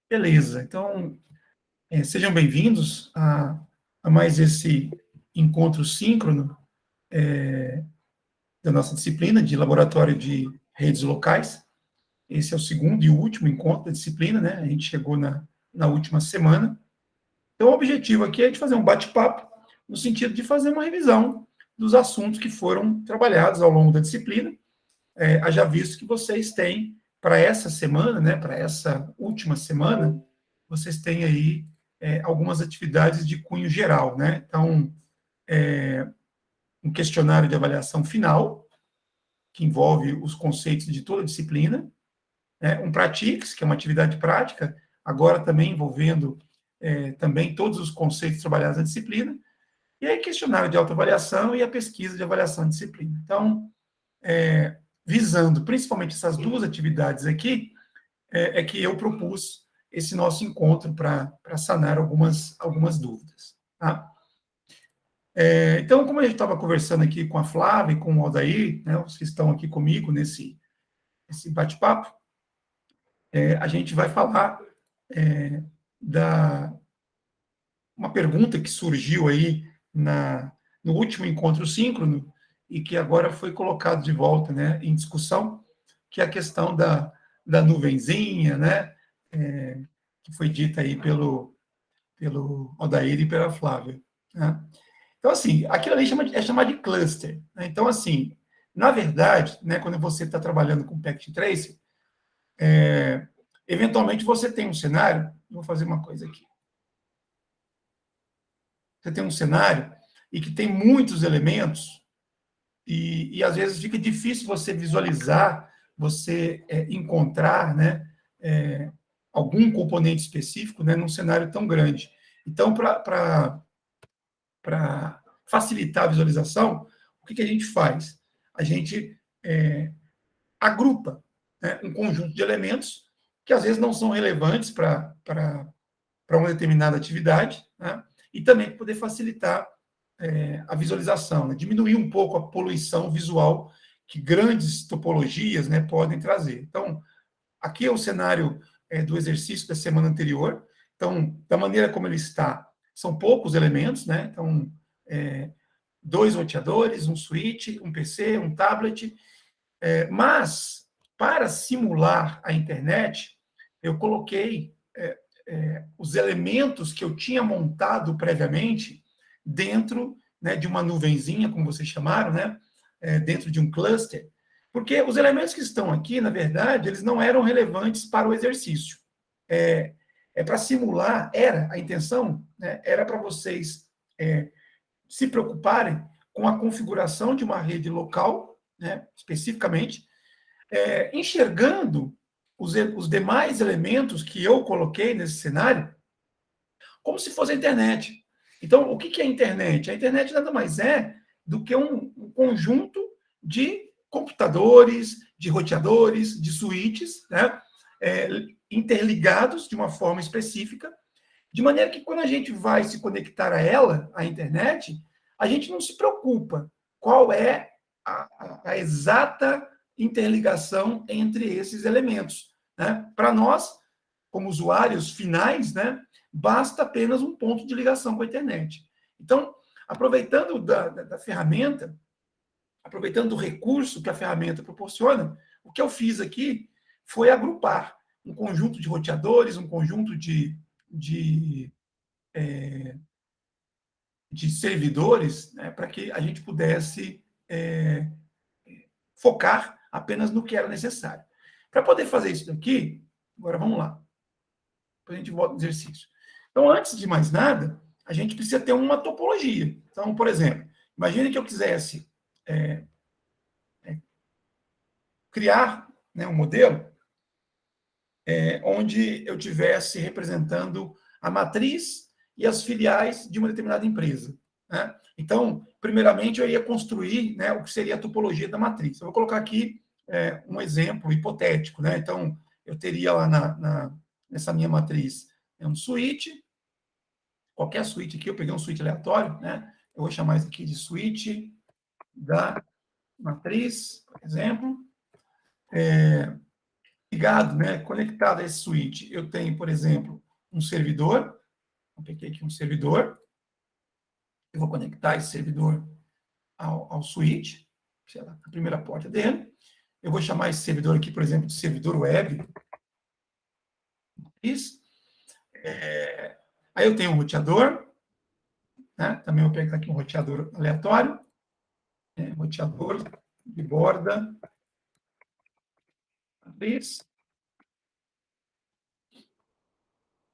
Beleza, então sejam bem-vindos a mais esse encontro síncrono da nossa disciplina de Laboratório de Redes Locais. Esse é o segundo e último encontro da disciplina, né? A gente chegou na última semana. Então, o objetivo aqui é de fazer um bate-papo no sentido de fazer uma revisão dos assuntos que foram trabalhados ao longo da disciplina, haja visto que vocês têm, para essa semana, né, para essa última semana, vocês têm aí algumas atividades de cunho geral, né? Então, um questionário de avaliação final, que envolve os conceitos de toda a disciplina, né? Um Pratiques, que é uma atividade prática, agora também envolvendo também todos os conceitos trabalhados na disciplina, e aí questionário de autoavaliação e a pesquisa de avaliação de disciplina. Então, visando principalmente essas duas atividades aqui, é que eu propus esse nosso encontro para sanar algumas dúvidas. Tá? Então, como a gente estava conversando aqui com a Flávia e com o Aldair, né, os que estão aqui comigo nesse bate-papo, a gente vai falar da uma pergunta que surgiu aí no último encontro síncrono e que agora foi colocado de volta, né, em discussão, que é a questão da nuvenzinha, né, que foi dita aí pelo Odair e pela Flávia. Né? Então, assim, aquilo ali é chamado de cluster. Né? Então, assim, na verdade, né, quando você está trabalhando com Packet Tracer, eventualmente você tem um cenário, vou fazer uma coisa aqui. Você tem um cenário e que tem muitos elementos e às vezes fica difícil você visualizar, você encontrar, né, algum componente específico, né, num cenário tão grande. Então, para facilitar a visualização, o que a gente faz? A gente agrupa, né, um conjunto de elementos que às vezes não são relevantes para uma determinada atividade, né, e também para poder facilitar a visualização, né, diminuir um pouco a poluição visual que grandes topologias, né, podem trazer. Então, aqui é o cenário do exercício da semana anterior. Então, da maneira como ele está, são poucos elementos, né? Então, 2 roteadores, um switch, um PC, um tablet. Mas, para simular a internet, eu coloquei os elementos que eu tinha montado previamente dentro, né, de uma nuvenzinha, como vocês chamaram, né? Dentro de um cluster, porque os elementos que estão aqui, na verdade, eles não eram relevantes para o exercício. Para simular, a intenção, né, era para vocês se preocuparem com a configuração de uma rede local, né, especificamente, enxergando os demais elementos que eu coloquei nesse cenário como se fosse a internet. Então, o que é a internet? A internet nada mais é do que um conjunto de computadores, de roteadores, de switches, né, interligados de uma forma específica, de maneira que quando a gente vai se conectar a ela, a internet, a gente não se preocupa qual é a exata interligação entre esses elementos. Né? Para nós, como usuários finais, né, basta apenas um ponto de ligação com a internet. Então, aproveitando da ferramenta, aproveitando do recurso que a ferramenta proporciona, o que eu fiz aqui foi agrupar um conjunto de roteadores, um conjunto de servidores, né, para que a gente pudesse focar apenas no que era necessário. Para poder fazer isso daqui, agora vamos lá. Depois a gente volta no exercício. Então, antes de mais nada, a gente precisa ter uma topologia. Então, por exemplo, imagine que eu quisesse criar, né, um modelo onde eu tivesse representando a matriz e as filiais de uma determinada empresa. Né? Então, primeiramente, eu ia construir, né, o que seria a topologia da matriz. Eu vou colocar aqui um exemplo hipotético. Né? Então, eu teria lá nessa minha matriz um switch, qualquer switch aqui, eu peguei um switch aleatório, né? Eu vou chamar isso aqui de switch da matriz, por exemplo. ligado, né, conectado a esse switch, eu tenho, por exemplo, um servidor. Eu peguei aqui um servidor. Eu vou conectar esse servidor ao switch, sei lá, a primeira porta dele. Eu vou chamar esse servidor aqui, por exemplo, de servidor web. Isso. Aí eu tenho um roteador, né? Também vou pegar aqui um roteador aleatório. Roteador de borda. Matriz.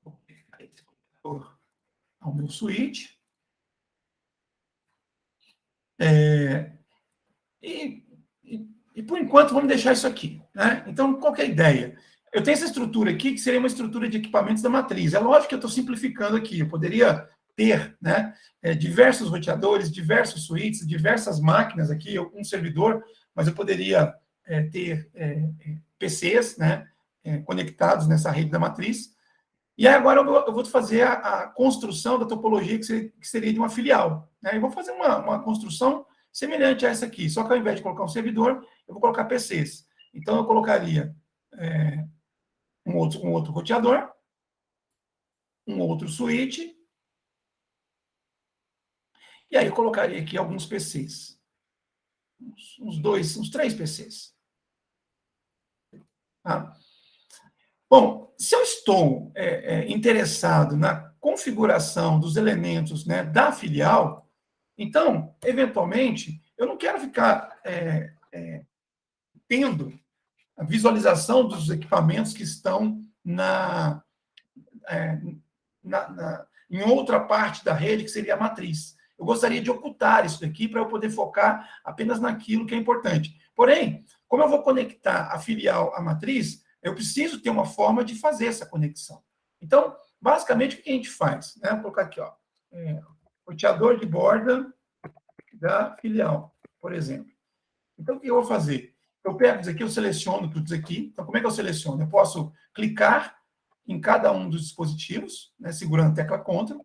Vou pegar esse roteador ao meu switch. E por enquanto, vamos deixar isso aqui. Né? Então, qual que é a ideia? Eu tenho essa estrutura aqui, que seria uma estrutura de equipamentos da matriz. É lógico que eu estou simplificando aqui. Eu poderia ter, né, diversos roteadores, diversos switches, diversas máquinas aqui, um servidor, mas eu poderia ter PCs, né, conectados nessa rede da matriz. E aí agora eu vou fazer a construção da topologia que seria de uma filial. Né? Eu vou fazer uma construção semelhante a essa aqui, só que ao invés de colocar um servidor, eu vou colocar PCs. Então, eu colocaria um outro roteador, um outro switch, e aí eu colocaria aqui alguns PCs. Uns 3 PCs. Tá? Bom, se eu estou interessado na configuração dos elementos, né, da filial, então, eventualmente, eu não quero ficar tendo a visualização dos equipamentos que estão em outra parte da rede, que seria a matriz. Eu gostaria de ocultar isso daqui para eu poder focar apenas naquilo que é importante. Porém, como eu vou conectar a filial à matriz, eu preciso ter uma forma de fazer essa conexão. Então, basicamente, o que a gente faz? Né? Vou colocar aqui, ó, roteador de borda da filial, por exemplo. Então, o que eu vou fazer? Eu pego isso aqui, eu seleciono tudo isso aqui. Então, como é que eu seleciono? Eu posso clicar em cada um dos dispositivos, né, segurando a tecla Ctrl.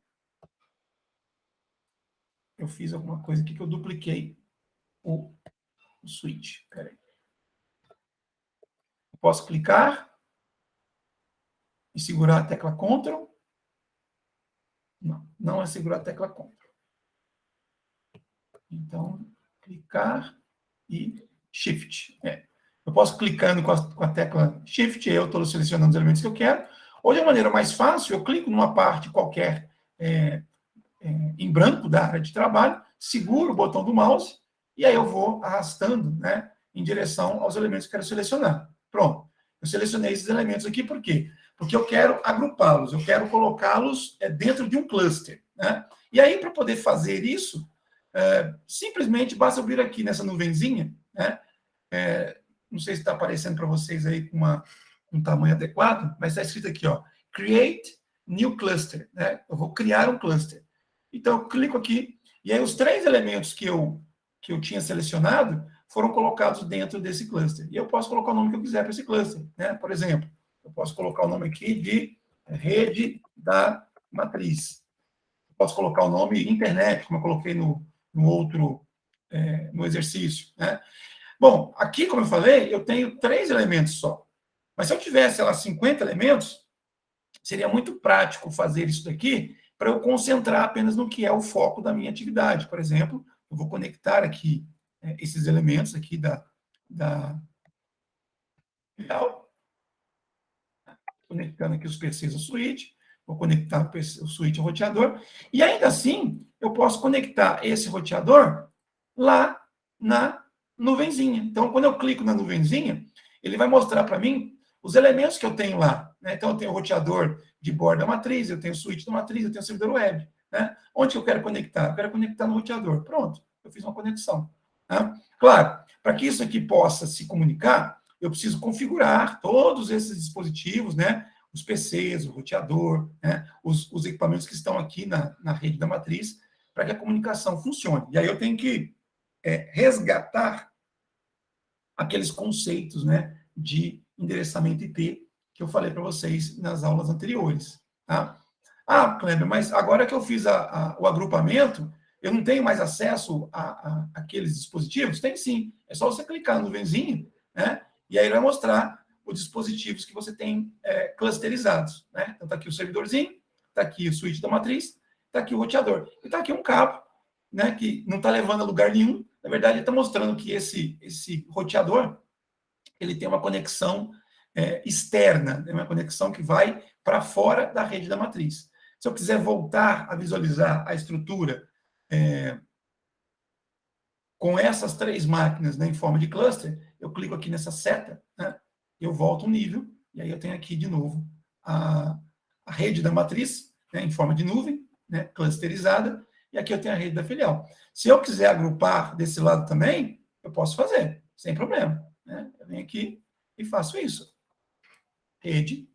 Eu fiz alguma coisa aqui que eu dupliquei o switch. Espera aí. Eu posso clicar e segurar a tecla Ctrl. Não, não é segurar a tecla Ctrl. Então, clicar e Shift. Eu posso clicando com a tecla Shift, eu estou selecionando os elementos que eu quero. Ou de uma maneira mais fácil, eu clico numa parte qualquer em branco da área de trabalho, seguro o botão do mouse e aí eu vou arrastando, né, em direção aos elementos que eu quero selecionar. Pronto. Eu selecionei esses elementos aqui, por quê? Porque eu quero agrupá-los, eu quero colocá-los dentro de um cluster. Né? E aí, para poder fazer isso, simplesmente basta eu vir aqui nessa nuvenzinha, né? Não sei se está aparecendo para vocês aí com um tamanho adequado, mas está escrito aqui, ó, Create New Cluster. Né? Eu vou criar um cluster. Então, eu clico aqui, e aí os 3 elementos que eu tinha selecionado foram colocados dentro desse cluster. E eu posso colocar o nome que eu quiser para esse cluster. Né? Por exemplo, eu posso colocar o nome aqui de rede da matriz. Eu posso colocar o nome internet, como eu coloquei no outro, no exercício. Né? Bom, aqui, como eu falei, eu tenho 3 elementos só. Mas se eu tivesse, sei lá, 50 elementos, seria muito prático fazer isso daqui para eu concentrar apenas no que é o foco da minha atividade. Por exemplo, eu vou conectar aqui esses elementos aqui da conectando aqui os PCs ao switch, vou conectar o switch ao roteador, e ainda assim, eu posso conectar esse roteador lá na nuvenzinha. Então, quando eu clico na nuvenzinha, ele vai mostrar para mim os elementos que eu tenho lá. Né? Então, eu tenho o roteador de borda da matriz, eu tenho o switch da matriz, eu tenho o servidor web. Né? Onde eu quero conectar? Eu quero conectar no roteador. Pronto, eu fiz uma conexão. Tá? Claro, para que isso aqui possa se comunicar, eu preciso configurar todos esses dispositivos, né? Os PCs, o roteador, né? os equipamentos que estão aqui na rede da matriz, para que a comunicação funcione. E aí eu tenho que resgatar aqueles conceitos, né, de endereçamento IP que eu falei para vocês nas aulas anteriores. Tá? Ah, Kleber, mas agora que eu fiz o agrupamento, eu não tenho mais acesso a aqueles dispositivos? Tem sim. É só você clicar no nuvenzinho, né? E aí ele vai mostrar os dispositivos que você tem clusterizados, né? Então, está aqui o servidorzinho, está aqui o switch da matriz, está aqui o roteador. E está aqui um cabo, né, que não está levando a lugar nenhum. Na verdade, ele está mostrando que esse roteador ele tem uma conexão externa, né, uma conexão que vai para fora da rede da matriz. Se eu quiser voltar a visualizar a estrutura com essas 3 máquinas, né, em forma de cluster, eu clico aqui nessa seta, né, eu volto um nível, e aí eu tenho aqui de novo a rede da matriz, né, em forma de nuvem, né, clusterizada, e aqui eu tenho a rede da filial. Se eu quiser agrupar desse lado também, eu posso fazer, sem problema, né? Eu venho aqui e faço isso. Rede.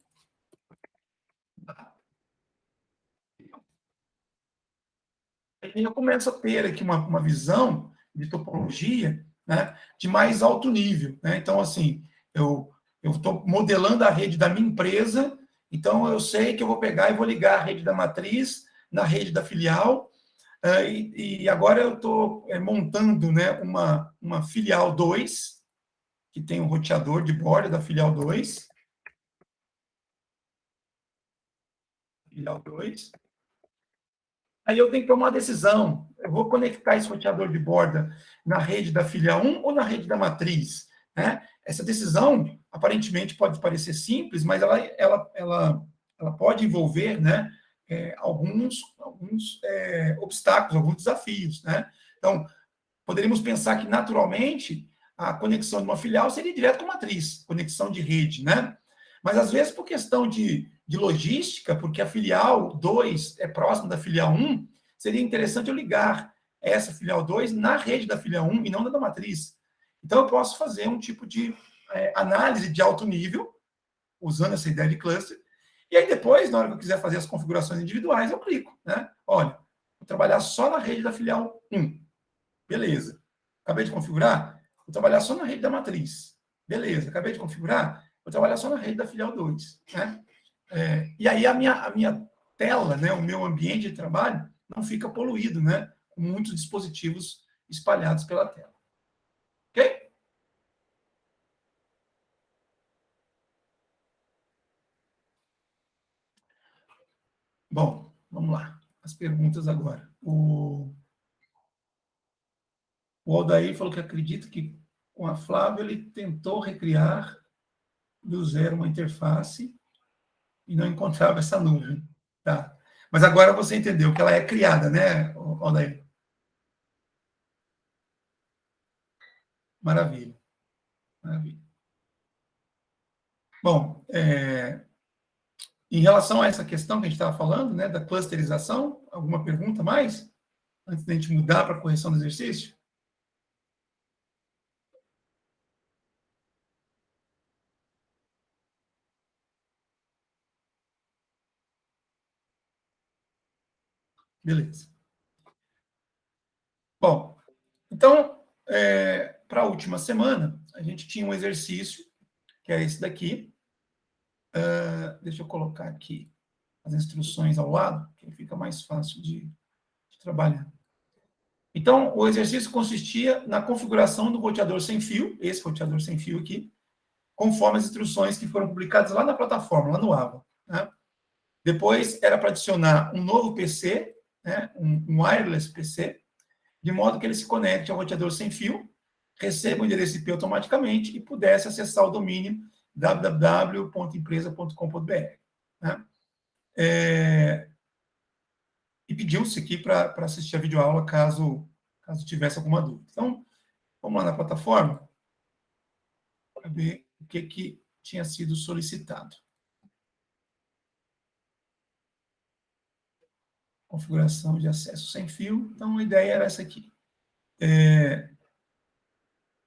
Aí eu começo a ter aqui uma visão de topologia, né, de mais alto nível, né? Então, assim, eu estou modelando a rede da minha empresa, então eu sei que eu vou pegar e vou ligar a rede da matriz na rede da filial, e agora eu estou montando, né, uma filial 2, que tem um roteador de borda da filial 2. Filial 2. Aí eu tenho que tomar uma decisão. Eu vou conectar esse roteador de borda na rede da filial 1 ou na rede da matriz, né? Essa decisão, aparentemente, pode parecer simples, mas ela pode envolver, né, alguns obstáculos, alguns desafios, né? Então, poderíamos pensar que, naturalmente, a conexão de uma filial seria direto com a matriz, conexão de rede, né? Mas, às vezes, por questão de logística, porque a filial 2 é próxima da filial 1, seria interessante eu ligar essa filial 2 na rede da filial 1 e não na da matriz. Então, eu posso fazer um tipo de análise de alto nível, usando essa ideia de cluster, e aí depois, na hora que eu quiser fazer as configurações individuais, eu clico, né? Olha, vou trabalhar só na rede da filial 1. Beleza. Acabei de configurar? Vou trabalhar só na rede da matriz. Beleza. Acabei de configurar? Vou trabalhar só na rede da filial 2. Né? E aí a minha tela, né, o meu ambiente de trabalho, não fica poluído, né, com muitos dispositivos espalhados pela tela. Ok? Bom, vamos lá. As perguntas agora. O Aldair falou que acredita que com a Flávia ele tentou recriar do zero uma interface e não encontrava essa nuvem. Tá. Mas agora você entendeu que ela é criada, né, Aldair? Maravilha. Maravilha. Bom, em relação a essa questão que a gente estava falando, né, da clusterização, alguma pergunta mais? Antes da gente mudar para a correção do exercício? Beleza. Bom, então, para a última semana, a gente tinha um exercício, que é esse daqui. Deixa eu colocar aqui as instruções ao lado, que fica mais fácil de trabalhar. Então, o exercício consistia na configuração do roteador sem fio, esse roteador sem fio aqui, conforme as instruções que foram publicadas lá na plataforma, lá no AVA. Né? Depois, era para adicionar um novo PC, né, um wireless PC, de modo que ele se conecte ao roteador sem fio, receba o endereço IP automaticamente e pudesse acessar o domínio www.empresa.com.br. Né? E pediu-se aqui para assistir a videoaula caso tivesse alguma dúvida. Então, vamos lá na plataforma para ver o que tinha sido solicitado. Configuração de acesso sem fio. Então, a ideia era essa aqui.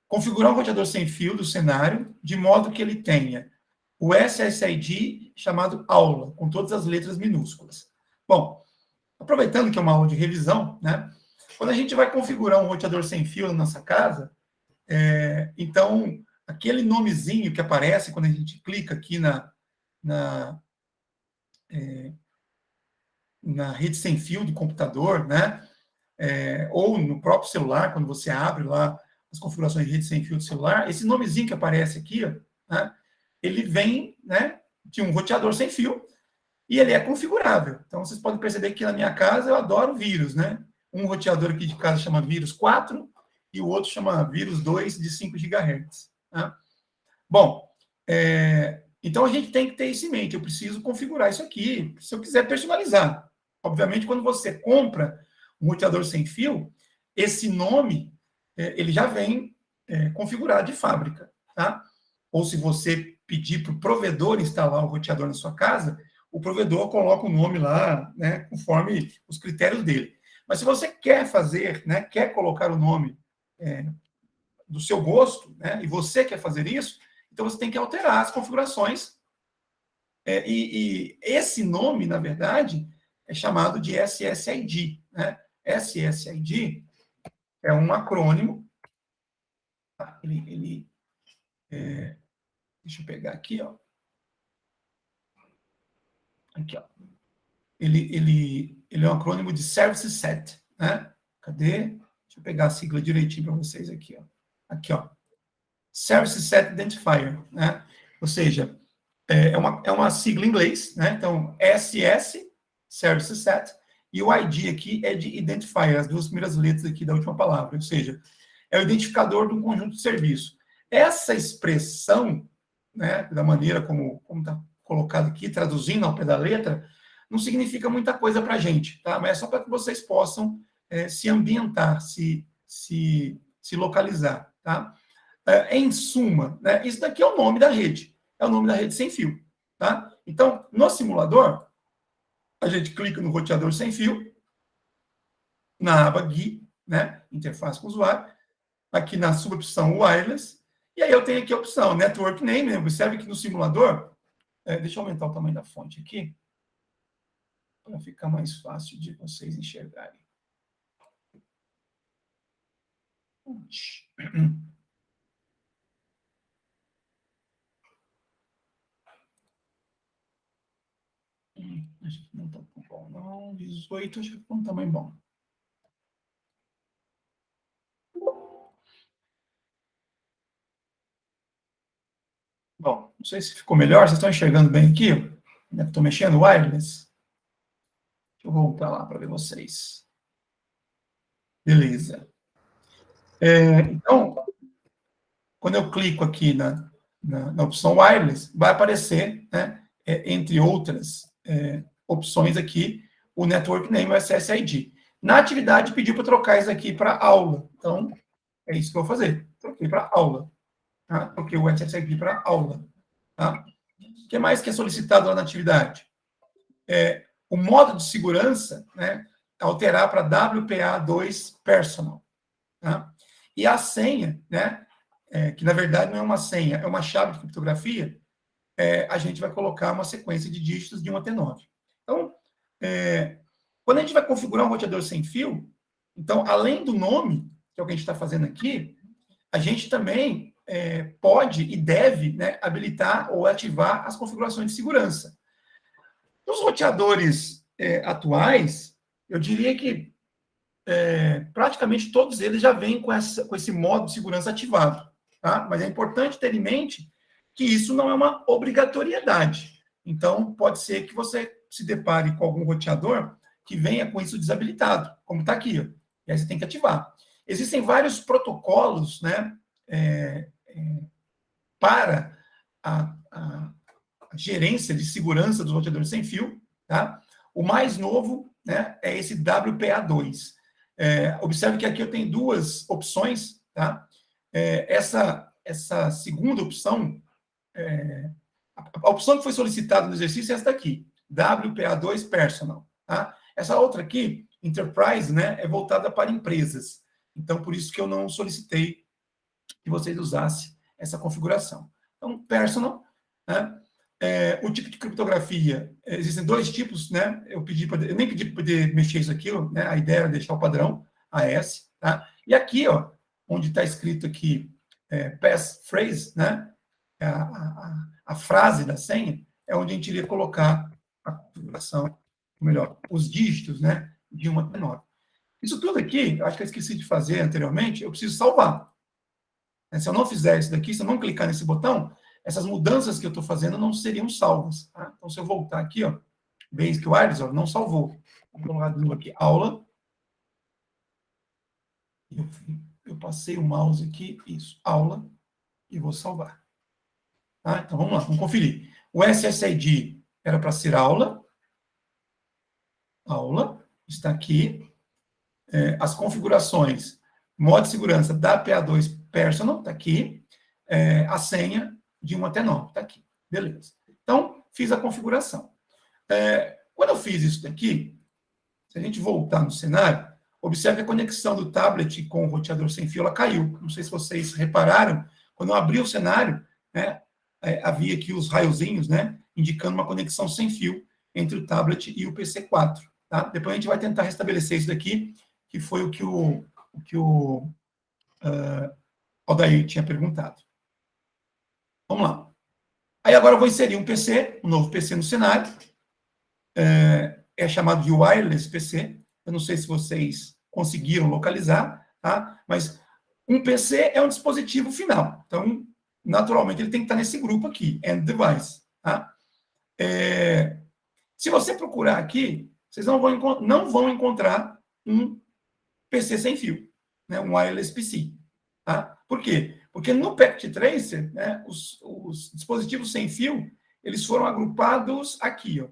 Configurar um roteador sem fio do cenário, de modo que ele tenha o SSID chamado aula, com todas as letras minúsculas. Bom, aproveitando que é uma aula de revisão, né? Quando a gente vai configurar um roteador sem fio na nossa casa, então, aquele nomezinho que aparece quando a gente clica aqui na rede sem fio do computador, né? Ou no próprio celular, quando você abre lá as configurações de rede sem fio do celular, esse nomezinho que aparece aqui, ó, né? ele vem, né, de um roteador sem fio, e ele é configurável. Então, vocês podem perceber que na minha casa eu adoro vírus, né? Um roteador aqui de casa chama vírus 4 e o outro chama vírus 2 de 5 GHz. Tá? Bom, então a gente tem que ter isso em mente. Eu preciso configurar isso aqui, se eu quiser personalizar. Obviamente, quando você compra um roteador sem fio, esse nome ele já vem configurado de fábrica. Tá? Ou se você pedir para o provedor instalar o roteador na sua casa, o provedor coloca o nome lá, né, conforme os critérios dele. Mas se você quer fazer, né, quer colocar o nome do seu gosto, né, e você quer fazer isso, então você tem que alterar as configurações. E esse nome, na verdade, é chamado de SSID. Né? SSID é um acrônimo. Deixa eu pegar aqui, ó. Aqui, ó. Ele é um acrônimo de Service Set, né? Cadê? Deixa eu pegar a sigla direitinho para vocês aqui, ó. Aqui, ó. Service Set Identifier, né? Ou seja, é uma sigla em inglês, né? Então, SS, Service Set, e o ID aqui é de Identifier, as duas primeiras letras aqui da última palavra, ou seja, é o identificador de um conjunto de serviço. Essa expressão, né, da maneira como está colocado aqui, traduzindo ao pé da letra, não significa muita coisa para a gente, tá? Mas é só para que vocês possam se ambientar, se localizar, tá? Em suma, né, isso daqui é o nome da rede, é o nome da rede sem fio, tá? Então, no simulador, a gente clica no roteador sem fio, na aba GUI, né, interface com o usuário, aqui na subopção Wireless, e aí eu tenho aqui a opção Network Name, né? Observe que no simulador, deixa eu aumentar o tamanho da fonte aqui, para ficar mais fácil de vocês enxergarem. Acho que não está bom, não. 18, acho que está um tamanho bom. Bom, não sei se ficou melhor. Vocês estão enxergando bem aqui? Estou mexendo o wireless. Deixa eu voltar lá para ver vocês. Beleza. Então, quando eu clico aqui na opção wireless, vai aparecer, né, entre outras opções aqui, o Network Name, o SSID. Na atividade, pediu para trocar isso aqui para aula. Então, é isso que eu vou fazer. Troquei para aula. Tá? Troquei o SSID para aula. Tá? O que mais que é solicitado lá na atividade? O modo de segurança, né, alterar para WPA2 Personal. Tá? E a senha, né, que na verdade não é uma senha, é uma chave de criptografia, a gente vai colocar uma sequência de dígitos de 1 até 9. Então, quando a gente vai configurar um roteador sem fio, então, além do nome, que é o que a gente está fazendo aqui, a gente também pode e deve, né, habilitar ou ativar as configurações de segurança. Nos roteadores atuais, eu diria que praticamente todos eles já vêm com esse modo de segurança ativado. Tá? Mas é importante ter em mente que isso não é uma obrigatoriedade. Então, pode ser que você se depare com algum roteador que venha com isso desabilitado, como está aqui. Ó. E aí você tem que ativar. Existem vários protocolos, né, para a gerência de segurança dos roteadores sem fio. Tá? O mais novo, né, é esse WPA2. Observe que aqui eu tenho duas opções. Tá? Essa segunda opção, a opção que foi solicitada no exercício é essa daqui, WPA2 Personal. Tá? Essa outra aqui, Enterprise, né, é voltada para empresas. Então, por isso que eu não solicitei que vocês usassem essa configuração. Então, Personal, né, o tipo de criptografia, existem dois tipos, né? Eu nem pedi para poder mexer isso aqui, né? A ideia era deixar o padrão AS, tá? E aqui, ó, onde está escrito aqui passphrase, né? A frase da senha, é onde a gente iria colocar a configuração, ou melhor, os dígitos, né? De 1 até 9. Isso tudo aqui, eu acho que eu esqueci de fazer anteriormente, eu preciso salvar. Se eu não fizer isso daqui, se eu não clicar nesse botão, essas mudanças que eu estou fazendo não seriam salvas. Tá? Então, se eu voltar aqui, ó, Basic Wireless, ó, não salvou. Vou colocar de novo aqui, aula. Eu passei o mouse aqui, isso, aula, e vou salvar. Tá? Então, vamos lá, vamos conferir. O SSID era para ser aula, está aqui. As configurações, modo de segurança da PA2 Personal, está aqui. A senha de 1 até 9, está aqui. Beleza. Então, fiz a configuração. Quando eu fiz isso daqui, se a gente voltar no cenário, observe que a conexão do tablet com o roteador sem fio ela caiu. Não sei se vocês repararam, quando eu abri o cenário, né, havia aqui os raiozinhos, né, indicando uma conexão sem fio entre o tablet e o PC4. Tá? Depois a gente vai tentar restabelecer isso daqui, que foi o que o Aldair tinha perguntado. Vamos lá. Aí agora eu vou inserir um novo PC no cenário. É chamado de Wireless PC. Eu não sei se vocês conseguiram localizar, tá? Mas um PC é um dispositivo final. Então, naturalmente, ele tem que estar nesse grupo aqui, End Device. Tá? Se você procurar aqui, vocês não vão encontrar um PC sem fio, né? Um Wireless PC. Tá? Por quê? Porque no Packet Tracer, né, os dispositivos sem fio, eles foram agrupados aqui, ó,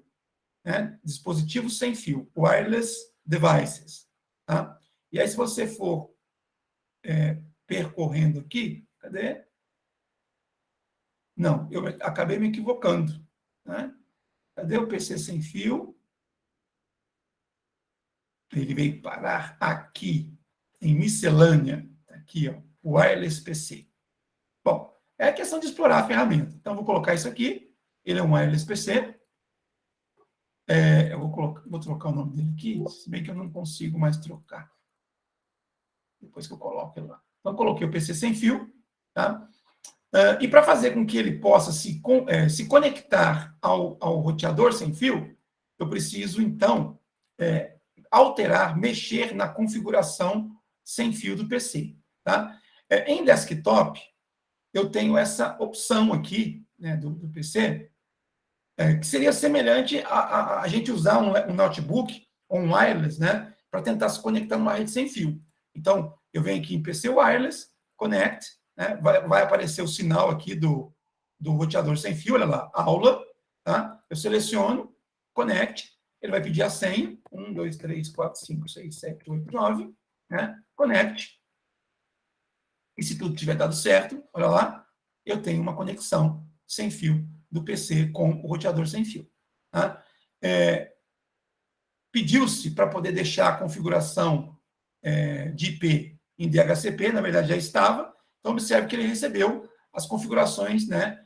né? Dispositivos sem fio, wireless devices. Tá? E aí, se você for percorrendo aqui, cadê? Não, eu acabei me equivocando. Né? Cadê o PC sem fio? Ele veio parar aqui, em miscelânea. Aqui, ó, wireless PC. Bom, é questão de explorar a ferramenta. Então, vou colocar isso aqui. Ele é um wireless PC. Eu vou trocar o nome dele aqui, se bem que eu não consigo mais trocar. Depois que eu coloco ele lá. Então, eu coloquei o PC sem fio. Tá? E para fazer com que ele possa se conectar ao roteador sem fio, eu preciso, então, alterar, mexer na configuração sem fio do PC. Tá? Em desktop, eu tenho essa opção aqui, né, do PC, que seria semelhante a gente usar um notebook ou um wireless, né, para tentar se conectar numa rede sem fio. Então, eu venho aqui em PC Wireless, Connect, né, vai aparecer o sinal aqui do roteador sem fio, olha lá, aula, tá? Eu seleciono, Connect, ele vai pedir a senha, 1, 2, 3, 4, 5, 6, 7, 8, 9, né? Connect. E se tudo tiver dado certo, olha lá, eu tenho uma conexão sem fio do PC com o roteador sem fio. Tá? Pediu-se para poder deixar a configuração de IP em DHCP, na verdade já estava, então observe que ele recebeu as configurações, né,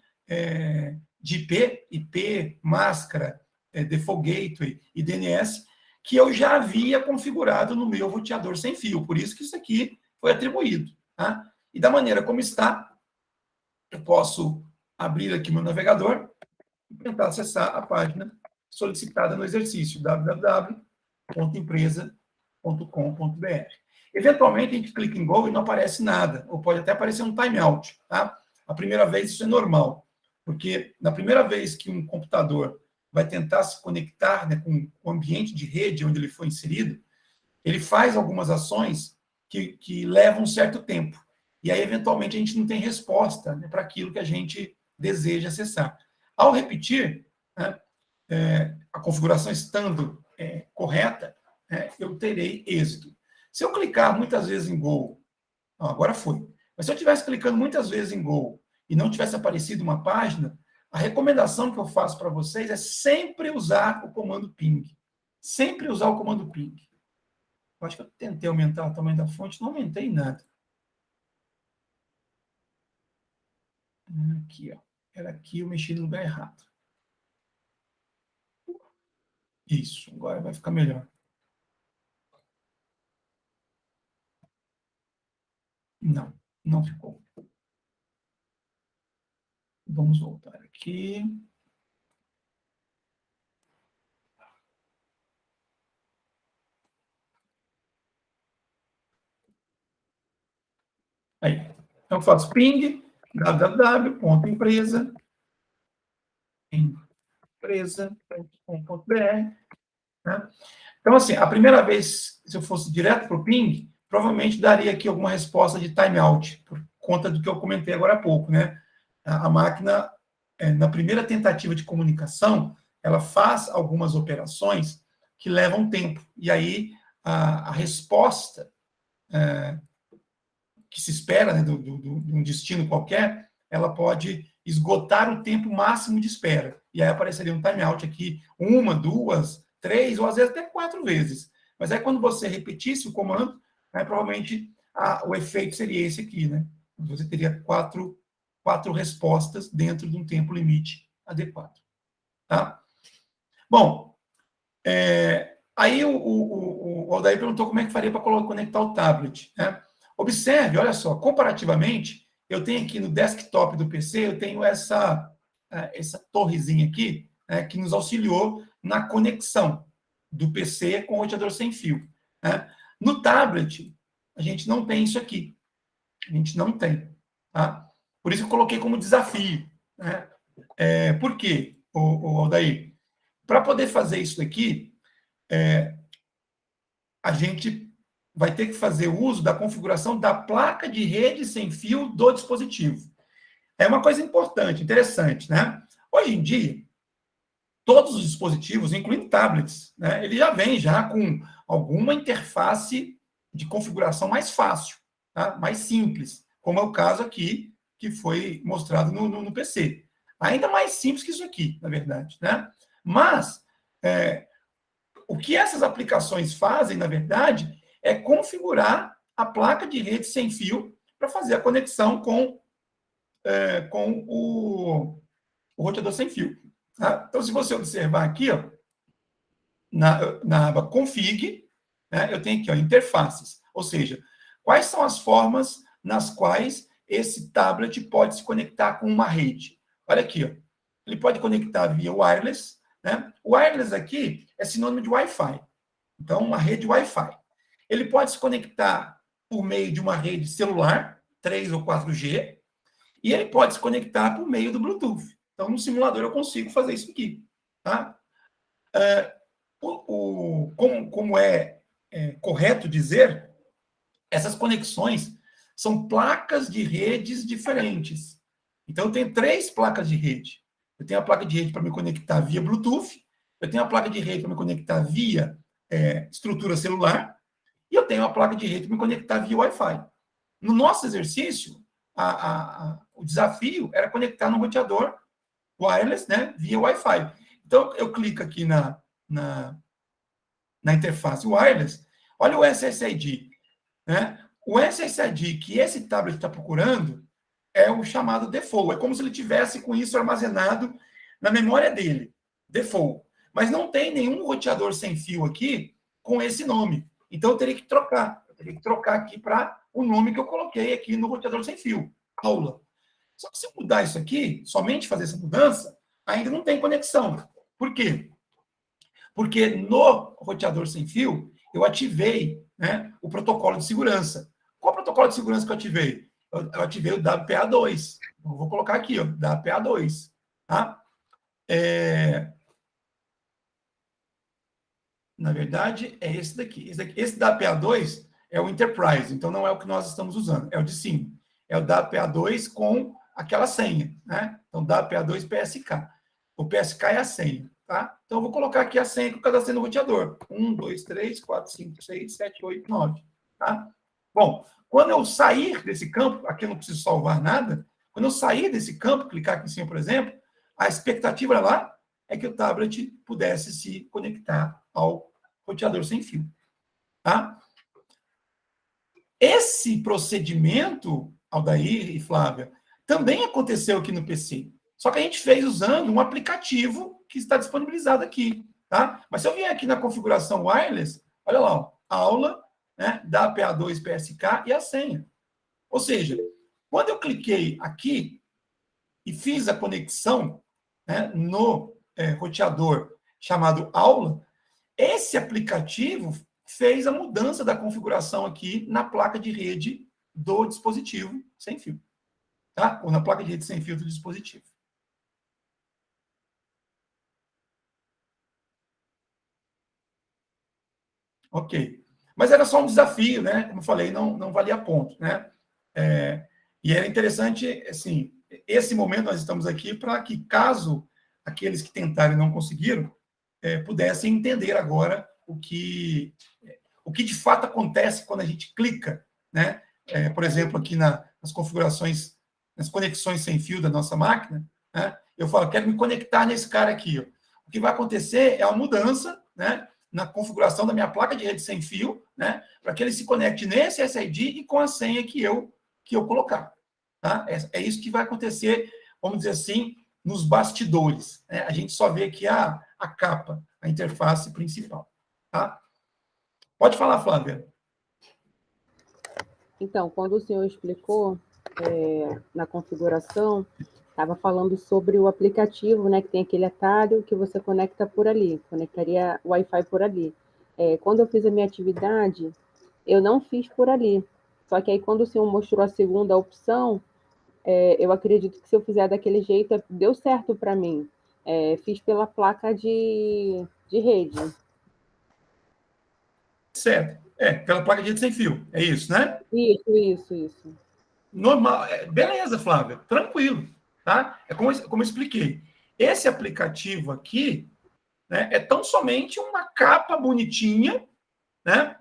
de IP, máscara, Default Gateway e DNS, que eu já havia configurado no meu roteador sem fio, por isso que isso aqui foi atribuído. Tá? E da maneira como está, eu posso abrir aqui meu navegador e tentar acessar a página solicitada no exercício, www.empresa.com.br. Eventualmente, a gente clica em Go e não aparece nada, ou pode até aparecer um timeout. Tá? A primeira vez isso é normal, porque na primeira vez que um computador vai tentar se conectar, né, com o ambiente de rede onde ele foi inserido, ele faz algumas ações que levam um certo tempo. E aí, eventualmente, a gente não tem resposta, né, para aquilo que a gente deseja acessar. Ao repetir, né, a configuração estando correta, eu terei êxito. Se eu clicar muitas vezes em Go, agora foi, mas se eu estivesse clicando muitas vezes em Go e não tivesse aparecido uma página, a recomendação que eu faço para vocês é sempre usar o comando ping. Sempre usar o comando ping. Eu acho que eu tentei aumentar o tamanho da fonte, não aumentei nada. Aqui, ó. Era aqui, eu mexi no lugar errado. Isso, agora vai ficar melhor. Não, não ficou. Vamos voltar aqui. Aí. Então, eu faço ping, www.empresa.com.br, né? Então, assim, a primeira vez, se eu fosse direto para o ping, provavelmente daria aqui alguma resposta de timeout, por conta do que eu comentei agora há pouco, né? A máquina, na primeira tentativa de comunicação, ela faz algumas operações que levam tempo. E aí, a resposta que se espera, né, de um destino qualquer, ela pode esgotar o tempo máximo de espera. E aí apareceria um timeout aqui, uma, duas, três, ou às vezes até 4 vezes. Mas aí quando você repetisse o comando, né, provavelmente o efeito seria esse aqui, né? Você teria quatro respostas dentro de um tempo limite adequado. Tá? Bom, aí o Aldair perguntou como é que faria para conectar o tablet, né? Observe, olha só, comparativamente, eu tenho aqui no desktop do PC, eu tenho essa torrezinha aqui, né, que nos auxiliou na conexão do PC com o roteador sem fio, né? No tablet, a gente não tem isso aqui. A gente não tem. Tá? Por isso eu coloquei como desafio. Né? Por quê, Aldair? Para poder fazer isso daqui, a gente vai ter que fazer uso da configuração da placa de rede sem fio do dispositivo. É uma coisa importante, interessante, né? Hoje em dia, todos os dispositivos, incluindo tablets, né, ele já vem já com alguma interface de configuração mais fácil, tá? Mais simples, como é o caso aqui, que foi mostrado no PC. Ainda mais simples que isso aqui, na verdade, né? Mas, o que essas aplicações fazem, na verdade, é configurar a placa de rede sem fio para fazer a conexão com o roteador sem fio. Tá? Então, se você observar aqui, ó, na aba Config, né, eu tenho aqui, ó, interfaces, ou seja, quais são as formas nas quais esse tablet pode se conectar com uma rede. Olha aqui, ó, ele pode conectar via wireless, né? O wireless aqui é sinônimo de Wi-Fi, então uma rede Wi-Fi. Ele pode se conectar por meio de uma rede celular, 3 ou 4G, e ele pode se conectar por meio do Bluetooth. Então, no simulador eu consigo fazer isso aqui. Tá? Como é correto dizer, essas conexões são placas de redes diferentes. Então, eu tenho 3 placas de rede. Eu tenho a placa de rede para me conectar via Bluetooth, eu tenho a placa de rede para me conectar via estrutura celular, e eu tenho a placa de rede para me conectar via Wi-Fi. No nosso exercício, o desafio era conectar no roteador wireless, né, via Wi-Fi. Então, eu clico aqui na interface wireless, olha o SSID. Né? O SSID que esse tablet está procurando é o chamado default. É como se ele tivesse com isso armazenado na memória dele, default. Mas não tem nenhum roteador sem fio aqui com esse nome. Então, eu teria que trocar. Eu teria que trocar aqui para o nome que eu coloquei aqui no roteador sem fio, aula. Só que se eu mudar isso aqui, somente fazer essa mudança, ainda não tem conexão. Por quê? Porque no roteador sem fio, eu ativei, né, o protocolo de segurança. Qual protocolo de segurança que eu ativei? Eu ativei o WPA2. Então, vou colocar aqui, ó, WPA2. Tá? Na verdade, é esse daqui. Esse WPA2 é o Enterprise, então não é o que nós estamos usando, é o de cima. É o WPA2 com aquela senha, né? Então, WPA2 PSK. O PSK é a senha, tá? Então, eu vou colocar aqui a senha que eu cadastrei no roteador. 1, 2, 3, 4, 5, 6, 7, 8, 9. Tá? Bom, quando eu sair desse campo, aqui eu não preciso salvar nada, quando eu sair desse campo, clicar aqui em cima, por exemplo, a expectativa lá é que o tablet pudesse se conectar ao roteador sem fio. Tá? Esse procedimento, Aldair e Flávia, também aconteceu aqui no PC. Só que a gente fez usando um aplicativo que está disponibilizado aqui. Tá? Mas se eu vier aqui na configuração wireless, olha lá, ó, aula, né, da PA2 PSK e a senha. Ou seja, quando eu cliquei aqui e fiz a conexão, né, no roteador chamado aula, esse aplicativo fez a mudança da configuração aqui na placa de rede do dispositivo sem fio. tá? Ou na placa de rede sem fio do dispositivo. Ok. Mas era só um desafio, né? Como eu falei, não valia ponto, né? E era interessante, assim, esse momento nós estamos aqui para que, caso aqueles que tentaram e não conseguiram, pudessem entender agora o que de fato acontece quando a gente clica, né? Por exemplo, aqui nas configurações, nas conexões sem fio da nossa máquina, né? Eu falo, quero me conectar nesse cara aqui. Ó. O que vai acontecer é uma mudança, né? Na configuração da minha placa de rede sem fio, né? Para que ele se conecte nesse SID e com a senha que eu colocar. Tá? É isso que vai acontecer, vamos dizer assim, nos bastidores. Né? A gente só vê aqui a capa, a interface principal. Tá? Pode falar, Flávia. Então, quando o senhor explicou na configuração, estava falando sobre o aplicativo, né, que tem aquele atalho que você conecta por ali, conectaria o Wi-Fi por ali. Quando eu fiz a minha atividade, eu não fiz por ali. Só que aí, quando o senhor mostrou a segunda opção, eu acredito que se eu fizer daquele jeito, deu certo para mim. Fiz pela placa de rede. Certo. Pela placa de rede sem fio. É isso, né? Isso. Normal. Beleza, Flávia. Tranquilo. Tá? Como eu expliquei. Esse aplicativo aqui, né, é tão somente uma capa bonitinha, né?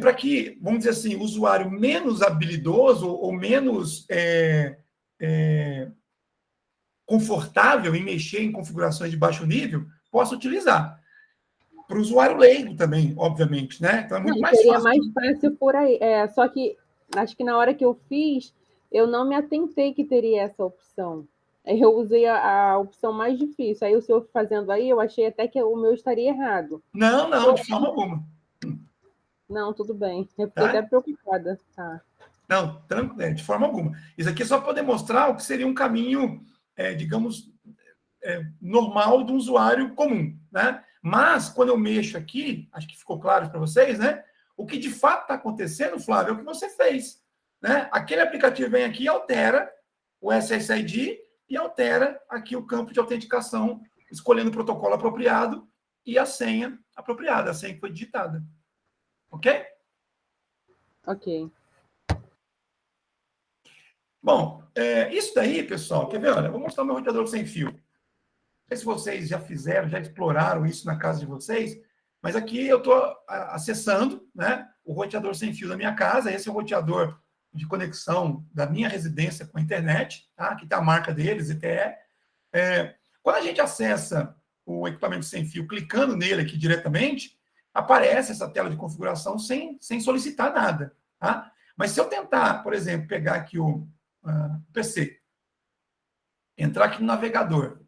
Para que, vamos dizer assim, o usuário menos habilidoso ou menos confortável em mexer em configurações de baixo nível possa utilizar. Para o usuário leigo também, obviamente, né? Então é muito mais Seria fácil. mais fácil por aí. Só que acho que na hora que eu fiz, eu não me atentei que teria essa opção. Eu usei a opção mais difícil. Aí o senhor fazendo aí, eu achei até que o meu estaria errado. Não, de forma alguma. Não, tudo bem. Eu fiquei até Tá? preocupada. Tá. Não, de forma alguma. Isso aqui é só para demonstrar o que seria um caminho, digamos, normal de um usuário comum, né? Mas, quando eu mexo aqui, acho que ficou claro para vocês, né? O que de fato está acontecendo, Flávio, é o que você fez. Né? Aquele aplicativo vem aqui e altera o SSID e altera aqui o campo de autenticação, escolhendo o protocolo apropriado e a senha apropriada, a senha que foi digitada. Ok? Ok. Bom, isso daí, pessoal, quer ver? Olha, eu vou mostrar o meu roteador sem fio. Não sei se vocês já fizeram, já exploraram isso na casa de vocês, mas aqui eu estou acessando, né, o roteador sem fio da minha casa. Esse é o roteador de conexão da minha residência com a internet, tá? Aqui está a marca deles, ZTE. Quando a gente acessa o equipamento sem fio, clicando nele aqui diretamente, aparece essa tela de configuração sem solicitar nada. Tá? Mas se eu tentar, por exemplo, pegar aqui o PC, entrar aqui no navegador,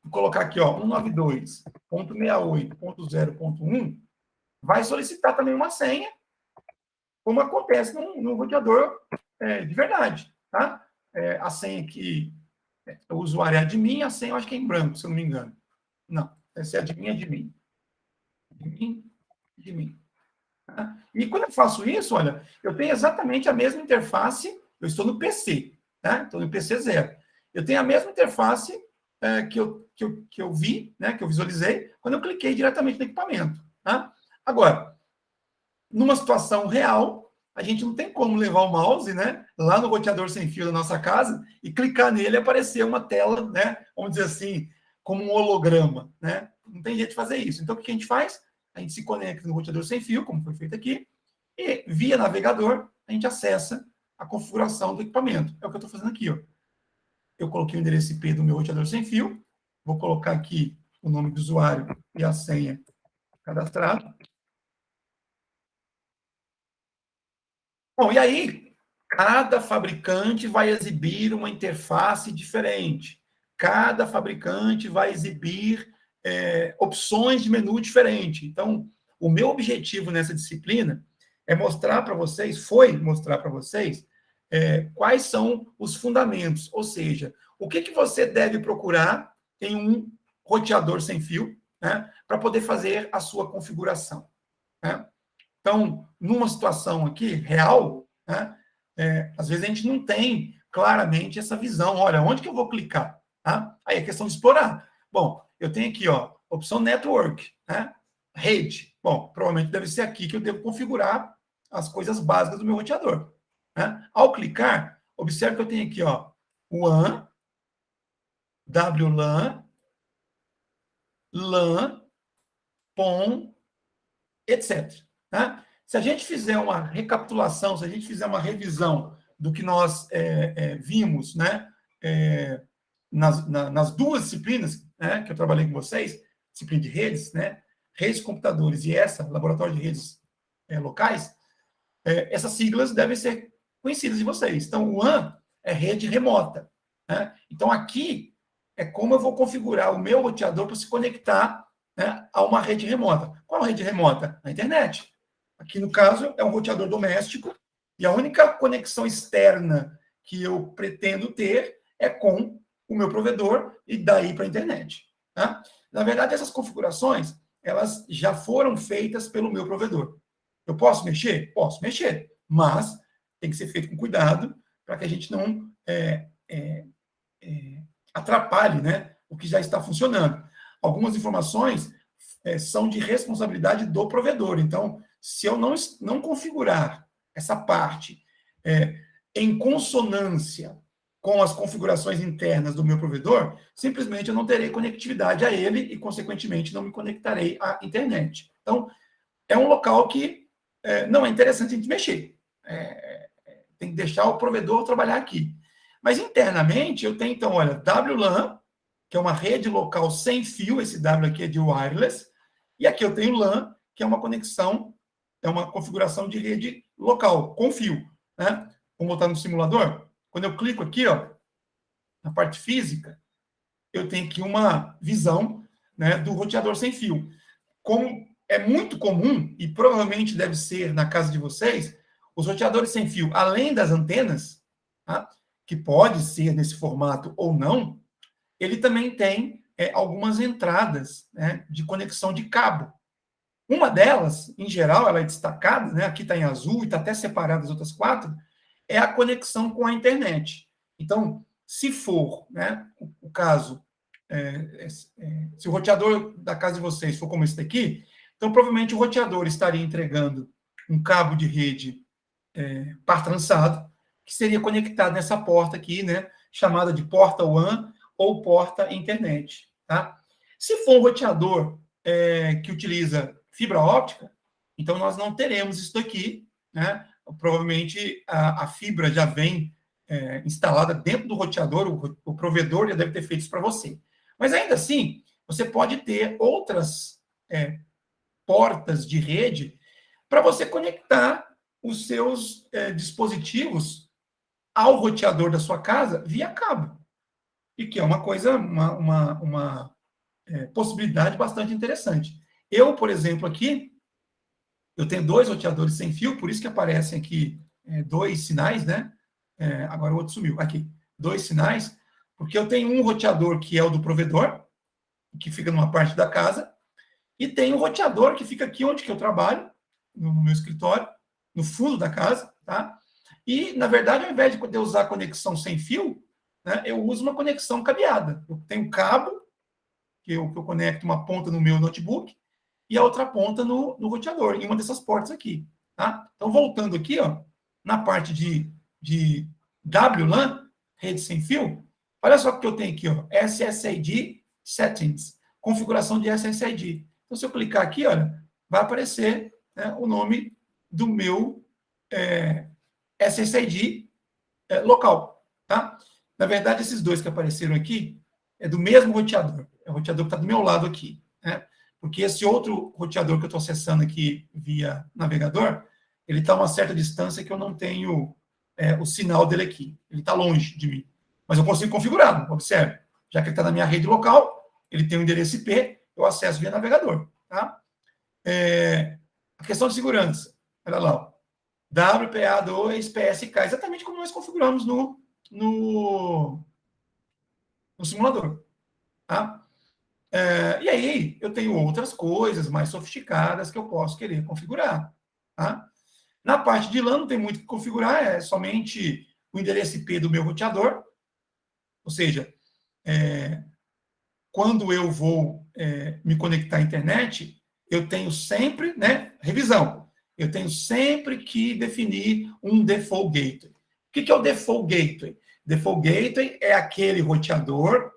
e colocar aqui, ó, 192.68.0.1, vai solicitar também uma senha, como acontece no roteador de verdade. Tá? A senha que o usuário é admin, a senha eu acho que é em branco, se eu não me engano. Não, essa é admin, admin. Admin, admin. Tá? E quando eu faço isso, olha, eu tenho exatamente a mesma interface, eu estou no PC, tá? Estou no PC 0. Eu tenho a mesma interface que eu vi, né, que eu visualizei, quando eu cliquei diretamente no equipamento. Tá? Agora, numa situação real, a gente não tem como levar o mouse, né, lá no roteador sem fio da nossa casa e clicar nele e aparecer uma tela, né, vamos dizer assim, como um holograma, né? Não tem jeito de fazer isso. Então, o que a gente faz? A gente se conecta no roteador sem fio, como foi feito aqui, e via navegador a gente acessa a configuração do equipamento. É o que eu estou fazendo aqui, ó. Eu coloquei o endereço IP do meu roteador sem fio, vou colocar aqui o nome do usuário e a senha cadastrado. Bom, e aí, cada fabricante vai exibir uma interface diferente. Cada fabricante vai exibir opções de menu diferente. Então, o meu objetivo nessa disciplina é mostrar para vocês, quais são os fundamentos, ou seja, o que você deve procurar em um roteador sem fio, né, para poder fazer a sua configuração. Né? Então, numa situação aqui real, né, às vezes a gente não tem claramente essa visão. Olha, onde que eu vou clicar? Tá? Aí é questão de explorar. Bom, eu tenho aqui, ó, opção Network, né? Rede. Bom, provavelmente deve ser aqui que eu devo configurar as coisas básicas do meu roteador. Né? Ao clicar, observe que eu tenho aqui, ó, WAN, WLAN, LAN, PON, etc. Tá? Se a gente fizer uma recapitulação, se a gente fizer uma revisão do que nós vimos, né, nas duas disciplinas, né, que eu trabalhei com vocês, disciplina de redes, né, redes de computadores e essa, laboratório de redes locais, essas siglas devem ser conhecidas de vocês. Então, o WAN é rede remota. Né? Então, aqui é como eu vou configurar o meu roteador para se conectar, né, a uma rede remota. Qual rede remota? A internet. Aqui, no caso, é um roteador doméstico e a única conexão externa que eu pretendo ter é com o meu provedor e daí para a internet. Tá? Na verdade, essas configurações, elas já foram feitas pelo meu provedor. Eu posso mexer? Posso mexer, mas tem que ser feito com cuidado para que a gente não atrapalhe, né, o que já está funcionando. Algumas informações são de responsabilidade do provedor. Então, se eu não configurar essa parte em consonância com as configurações internas do meu provedor, simplesmente eu não terei conectividade a ele e, consequentemente, não me conectarei à internet. Então, é um local que não é interessante a gente mexer. Tem que deixar o provedor trabalhar aqui. Mas, internamente, eu tenho, então, olha, WLAN, que é uma rede local sem fio, esse W aqui é de wireless, e aqui eu tenho LAN, que é uma conexão, é uma configuração de rede local, com fio. Né? Vamos botar no simulador? Quando eu clico aqui, ó, na parte física, eu tenho aqui uma visão, né, do roteador sem fio. Como é muito comum, e provavelmente deve ser na casa de vocês, os roteadores sem fio, além das antenas, tá, que pode ser nesse formato ou não, ele também tem algumas entradas, né, de conexão de cabo. Uma delas, em geral, ela é destacada, né, aqui está em azul e está até separada das outras 4, é a conexão com a internet. Então, se for, né, o caso, se o roteador da casa de vocês for como esse daqui, então provavelmente o roteador estaria entregando um cabo de rede par trançado, que seria conectado nessa porta aqui, né, chamada de porta WAN ou porta internet. Tá? Se for um roteador que utiliza fibra óptica, então nós não teremos isso daqui, né? Provavelmente a fibra já vem instalada dentro do roteador, o provedor já deve ter feito isso para você. Mas ainda assim, você pode ter outras portas de rede para você conectar os seus dispositivos ao roteador da sua casa via cabo. E que é uma coisa, uma possibilidade bastante interessante. Eu, por exemplo, aqui, eu tenho 2 roteadores sem fio, por isso que aparecem aqui 2 sinais, né? Agora o outro sumiu. Aqui, 2 sinais, porque eu tenho um roteador que é o do provedor, que fica numa parte da casa, e tem um roteador que fica aqui onde que eu trabalho, no meu escritório, no fundo da casa, tá? E, na verdade, ao invés de eu usar a conexão sem fio, né, eu uso uma conexão cabeada. Eu tenho um cabo, que eu conecto uma ponta no meu notebook, e a outra ponta no roteador, em uma dessas portas aqui. Tá? Então, voltando aqui, ó, na parte de WLAN, rede sem fio, olha só o que eu tenho aqui, ó, SSID Settings, configuração de SSID. Então, se eu clicar aqui, olha, vai aparecer, né, o nome do meu SSID local. Tá? Na verdade, esses 2 que apareceram aqui é do mesmo roteador. É o roteador que está do meu lado aqui. Né? Porque esse outro roteador que eu estou acessando aqui via navegador, ele está a uma certa distância que eu não tenho o sinal dele aqui. Ele está longe de mim. Mas eu consigo configurá-lo, observe. Já que ele está na minha rede local, ele tem um endereço IP, eu acesso via navegador. Tá? A questão de segurança. Olha lá. Ó. WPA2 PSK, exatamente como nós configuramos no simulador. Tá? E aí, eu tenho outras coisas mais sofisticadas que eu posso querer configurar. Tá? Na parte de LAN, não tem muito o que configurar, é somente o endereço IP do meu roteador, ou seja, quando eu vou me conectar à internet, eu tenho sempre, né, revisão, eu tenho sempre que definir um default gateway. O que é o default gateway? Default gateway é aquele roteador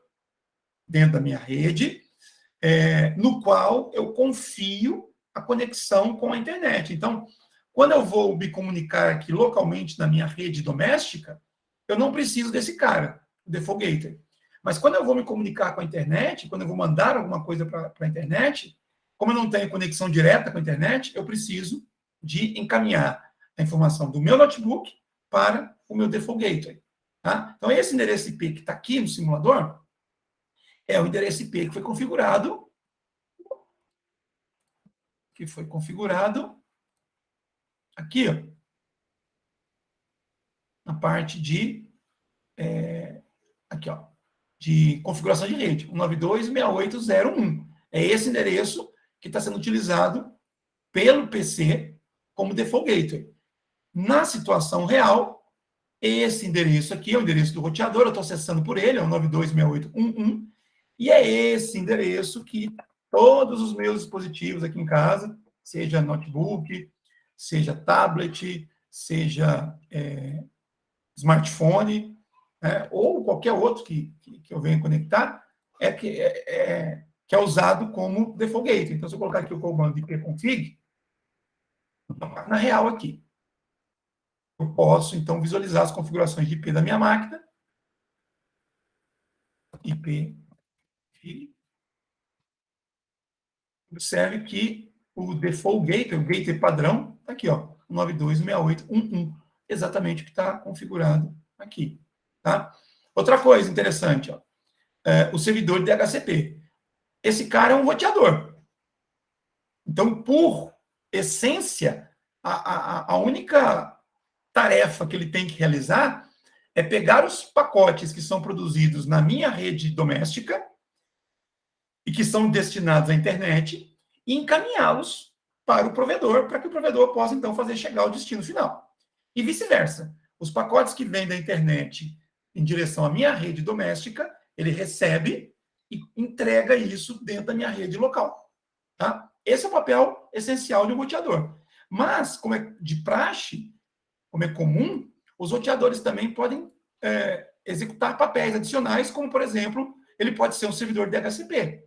dentro da minha rede, no qual eu confio a conexão com a internet. Então, quando eu vou me comunicar aqui localmente na minha rede doméstica, eu não preciso desse cara, o default gateway. Mas quando eu vou me comunicar com a internet, quando eu vou mandar alguma coisa para a internet, como eu não tenho conexão direta com a internet, eu preciso de encaminhar a informação do meu notebook para o meu default gateway. Tá? Então, esse endereço IP que está aqui no simulador é o endereço IP que foi configurado aqui, ó, na parte de aqui, ó, de configuração de rede, 192.68.0.1. É esse endereço que está sendo utilizado pelo PC como default gateway. Na situação real, esse endereço aqui é o endereço do roteador, eu estou acessando por ele, é o 92.68.1.1, e é esse endereço que todos os meus dispositivos aqui em casa, seja notebook, seja tablet, seja smartphone, ou qualquer outro que eu venha conectar, que é usado como default gateway. Então, se eu colocar aqui o comando ipconfig, na real aqui, eu posso, então, visualizar as configurações de IP da minha máquina, ipconfig. Observe que o default gateway, o gateway padrão, está aqui, ó, 92.68.1.1, exatamente o que está configurado aqui. Tá? Outra coisa interessante, ó, o servidor de DHCP. Esse cara é um roteador. Então, por essência, a única tarefa que ele tem que realizar é pegar os pacotes que são produzidos na minha rede doméstica e que são destinados à internet e encaminhá-los para o provedor, para que o provedor possa, então, fazer chegar ao destino final. E vice-versa. Os pacotes que vêm da internet em direção à minha rede doméstica, ele recebe e entrega isso dentro da minha rede local. Tá? Esse é o papel essencial de um roteador. Mas, como é de praxe, como é comum, os roteadores também podem executar papéis adicionais, como, por exemplo, ele pode ser um servidor de DHCP.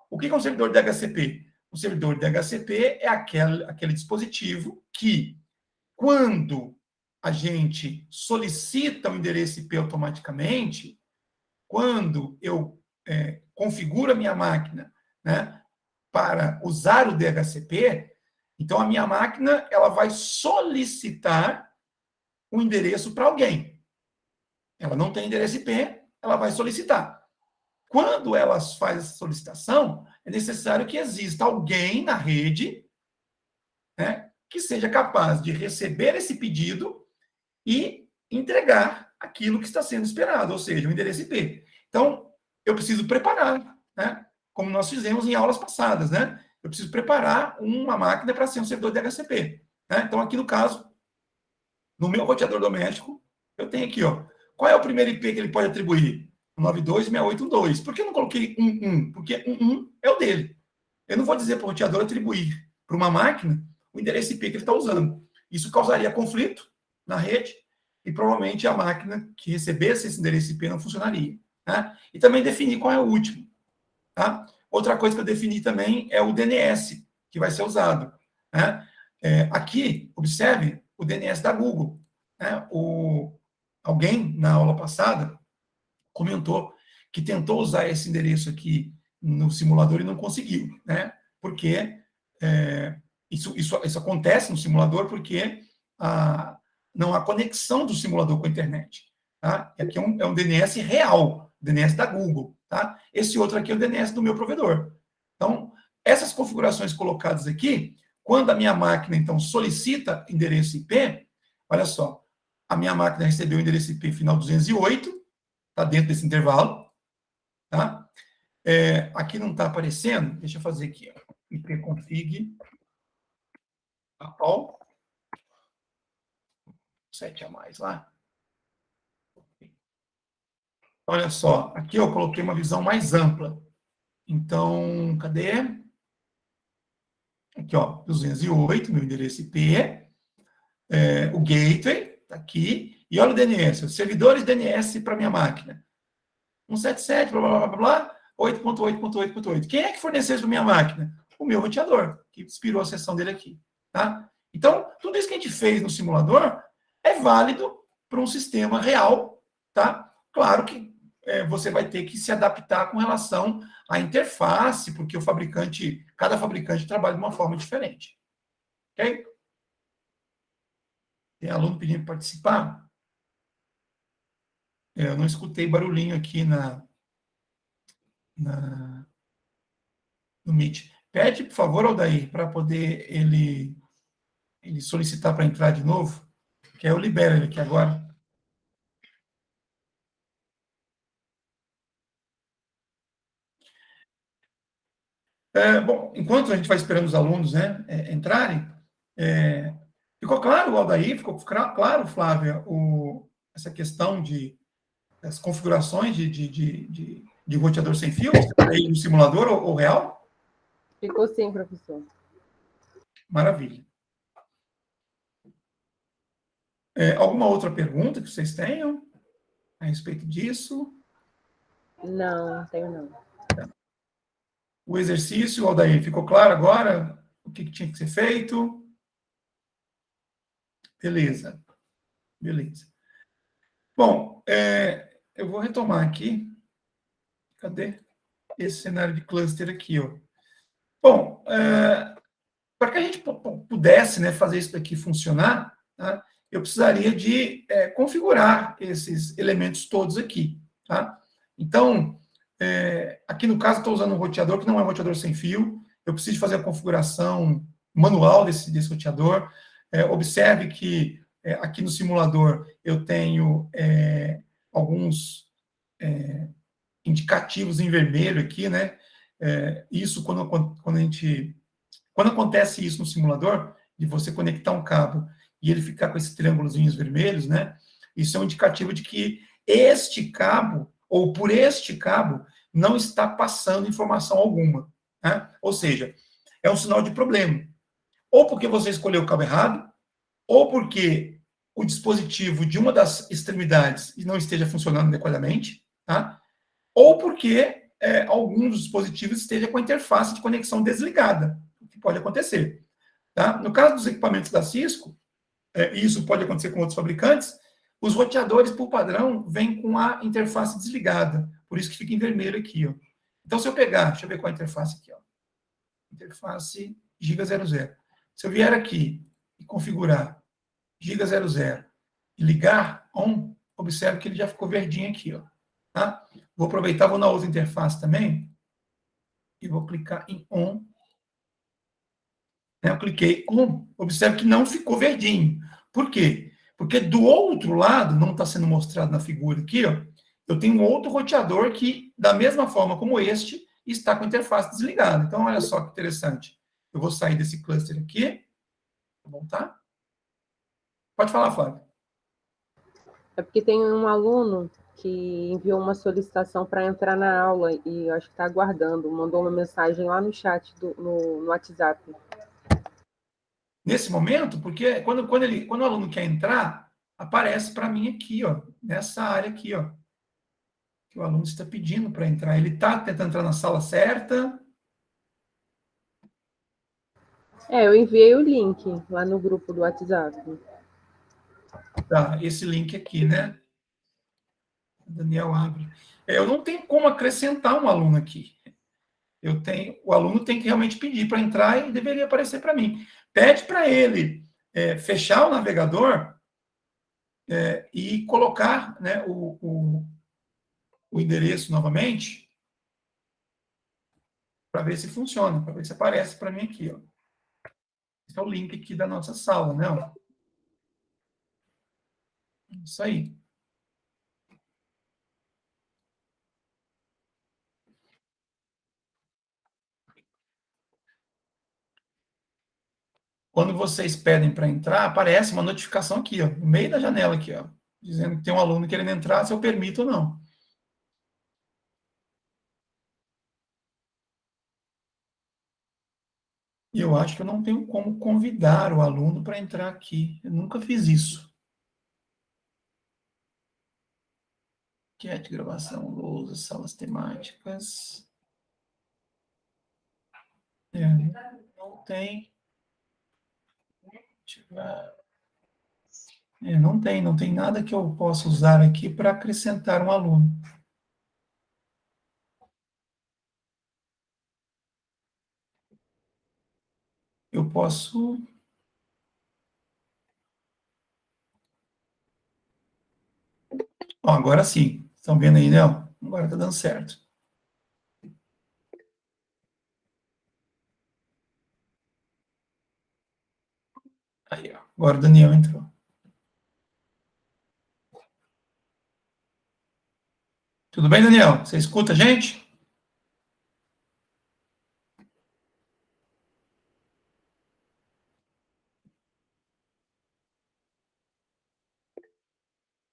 O que é um servidor de DHCP? O servidor de DHCP é aquele dispositivo que, quando a gente solicita o endereço IP automaticamente, quando eu configuro a minha máquina, né, para usar o DHCP, então a minha máquina ela vai solicitar um endereço para alguém. Ela não tem endereço IP, ela vai solicitar. Quando ela faz essa solicitação, é necessário que exista alguém na rede, né, que seja capaz de receber esse pedido e entregar aquilo que está sendo esperado, ou seja, o endereço IP. Então, eu preciso preparar, né, como nós fizemos em aulas passadas, né? Eu preciso preparar uma máquina para ser um servidor de DHCP. Né? Então, aqui no caso, no meu roteador doméstico, eu tenho aqui, ó, qual é o primeiro IP que ele pode atribuir? 92.68.1.2. Por que eu não coloquei 1.1? Porque 1.1 é o dele. Eu não vou dizer para o roteador atribuir para uma máquina o endereço IP que ele está usando. Isso causaria conflito na rede e provavelmente a máquina que recebesse esse endereço IP não funcionaria. Né? E também definir qual é o último. Tá? Outra coisa que eu defini também é o DNS que vai ser usado. Né? Aqui, observe o DNS da Google. Né? Alguém, na aula passada, comentou que tentou usar esse endereço aqui no simulador e não conseguiu, né? Porque isso acontece no simulador porque não há conexão do simulador com a internet. Tá? E aqui é um DNS real, DNS da Google. Tá? Esse outro aqui é o DNS do meu provedor. Então, essas configurações colocadas aqui, quando a minha máquina, então, solicita endereço IP, olha só, a minha máquina recebeu o endereço IP final 208, está dentro desse intervalo. Tá? Aqui não está aparecendo, deixa eu fazer aqui, ó, ipconfig atual, 7 a mais lá. Olha só, aqui eu coloquei uma visão mais ampla. Então, cadê? Aqui, ó, 208, meu endereço IP, o gateway, está aqui, e olha o DNS, os servidores DNS para minha máquina. 177, blá, blá, blá, blá, blá, 8.8.8.8. Quem é que forneceu isso para minha máquina? O meu roteador, que inspirou a sessão dele aqui. Tá? Então, tudo isso que a gente fez no simulador é válido para um sistema real. Tá? Claro que você vai ter que se adaptar com relação à interface, porque cada fabricante trabalha de uma forma diferente. Ok? Tem aluno pedindo para participar? Eu não escutei barulhinho aqui no Meet. Pede, por favor, Aldair, para poder ele solicitar para entrar de novo, que aí eu libero ele aqui agora. Bom, enquanto a gente vai esperando os alunos, né, entrarem, ficou claro, Aldair, ficou claro, Flávia, essa questão das configurações de roteador sem fio, aí no simulador ou real? Ficou sim, professor. Maravilha. Alguma outra pergunta que vocês tenham a respeito disso? Não tenho não. O exercício, Aldair, ficou claro agora o que tinha que ser feito? Beleza. Beleza. Bom, eu vou retomar aqui. Cadê esse cenário de cluster aqui? Ó? Bom, para que a gente pudesse, né, fazer isso daqui funcionar, tá, eu precisaria de configurar esses elementos todos aqui. Tá? Então, aqui no caso, estou usando um roteador que não é um roteador sem fio. Eu preciso fazer a configuração manual desse roteador. Observe que aqui no simulador eu tenho alguns indicativos em vermelho aqui, né? Isso quando acontece isso no simulador, de você conectar um cabo e ele ficar com esses triângulozinhos vermelhos, né? Isso é um indicativo de que este cabo, ou por este cabo, não está passando informação alguma. Né? Ou seja, é um sinal de problema. Ou porque você escolheu o cabo errado, ou porque o dispositivo de uma das extremidades não esteja funcionando adequadamente, tá? Ou porque algum dos dispositivos esteja com a interface de conexão desligada, o que pode acontecer. Tá? No caso dos equipamentos da Cisco, e isso pode acontecer com outros fabricantes, os roteadores, por padrão, vêm com a interface desligada, por isso que fica em vermelho aqui. Ó. Então, se eu pegar, deixa eu ver qual é a interface aqui, ó. Interface Giga 00. Se eu vier aqui e configurar Giga 00 e ligar on, observe que ele já ficou verdinho aqui, ó. Tá? Vou aproveitar, vou na outra interface também e vou clicar em on. Eu cliquei on, observe que não ficou verdinho. Por quê? Porque do outro lado, não está sendo mostrado na figura aqui, ó, eu tenho um outro roteador que, da mesma forma como este, está com a interface desligada. Então, olha só que interessante. Eu vou sair desse cluster aqui, vou voltar. Pode falar, Flávio. É porque tem um aluno que enviou uma solicitação para entrar na aula e eu acho que está aguardando, mandou uma mensagem lá no chat, no WhatsApp. Nesse momento, porque quando o aluno quer entrar, aparece para mim aqui, ó, nessa área aqui, ó, que o aluno está pedindo para entrar. Ele está tentando entrar na sala certa. Eu enviei o link lá no grupo do WhatsApp. Tá, esse link aqui, né? O Daniel abre. Eu não tenho como acrescentar um aluno aqui. O aluno tem que realmente pedir para entrar e deveria aparecer para mim. Pede para ele fechar o navegador e colocar, né, o endereço novamente para ver se funciona, para ver se aparece para mim aqui. Ó. Esse é o link aqui da nossa sala, né? Ó. Isso aí. Quando vocês pedem para entrar, aparece uma notificação aqui, ó, no meio da janela aqui, ó, dizendo que tem um aluno querendo entrar, se eu permito ou não. E eu acho que eu não tenho como convidar o aluno para entrar aqui. Eu nunca fiz isso. Chat, gravação, lousa, salas temáticas. Não tem. Não tem nada que eu possa usar aqui para acrescentar um aluno. Eu posso. Ó, agora sim. Estão vendo aí, né? Agora está dando certo. Aí, ó. Agora o Daniel entrou. Tudo bem, Daniel? Você escuta a gente?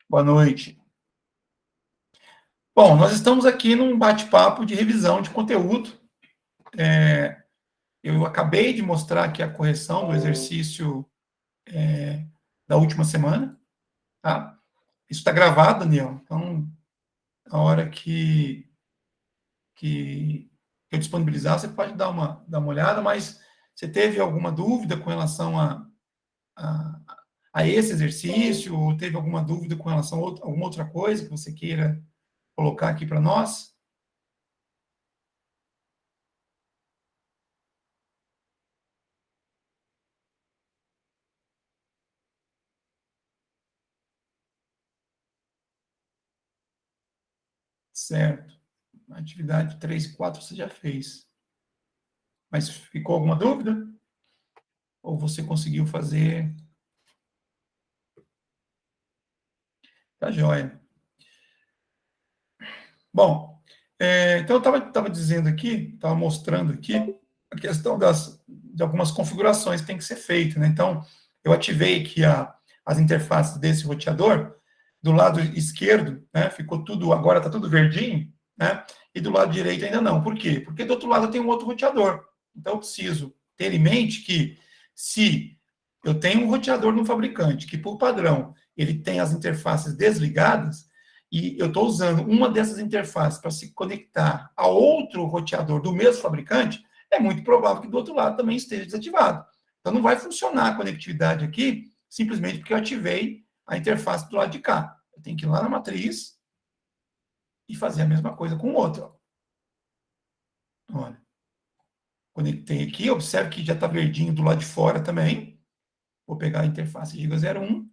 Boa noite. Bom, nós estamos aqui num bate-papo de revisão de conteúdo. Eu acabei de mostrar aqui a correção do exercício da última semana, tá? Isso está gravado, Daniel. Então, a hora que eu disponibilizar, você pode dar uma olhada, mas você teve alguma dúvida com relação a, a esse exercício, ou teve alguma dúvida com relação a alguma outra coisa que você queira colocar aqui para nós? Certo. A atividade 3 e 4 você já fez. Mas ficou alguma dúvida? Ou você conseguiu fazer? Tá joia. Bom, então eu estava dizendo aqui, estava mostrando aqui a questão de algumas configurações que tem que ser feita, né? Então, eu ativei aqui as interfaces desse roteador, do lado esquerdo, né, ficou tudo, agora está tudo verdinho, né, e do lado direito ainda não. Por quê? Porque do outro lado tem um outro roteador. Então, eu preciso ter em mente que, se eu tenho um roteador no fabricante, que por padrão ele tem as interfaces desligadas, e eu estou usando uma dessas interfaces para se conectar a outro roteador do mesmo fabricante, é muito provável que do outro lado também esteja desativado. Então, não vai funcionar a conectividade aqui simplesmente porque eu ativei a interface do lado de cá. Eu tenho que ir lá na matriz e fazer a mesma coisa com o outro. Olha, conectei aqui, observe que já está verdinho do lado de fora também. Vou pegar a interface Giga 01,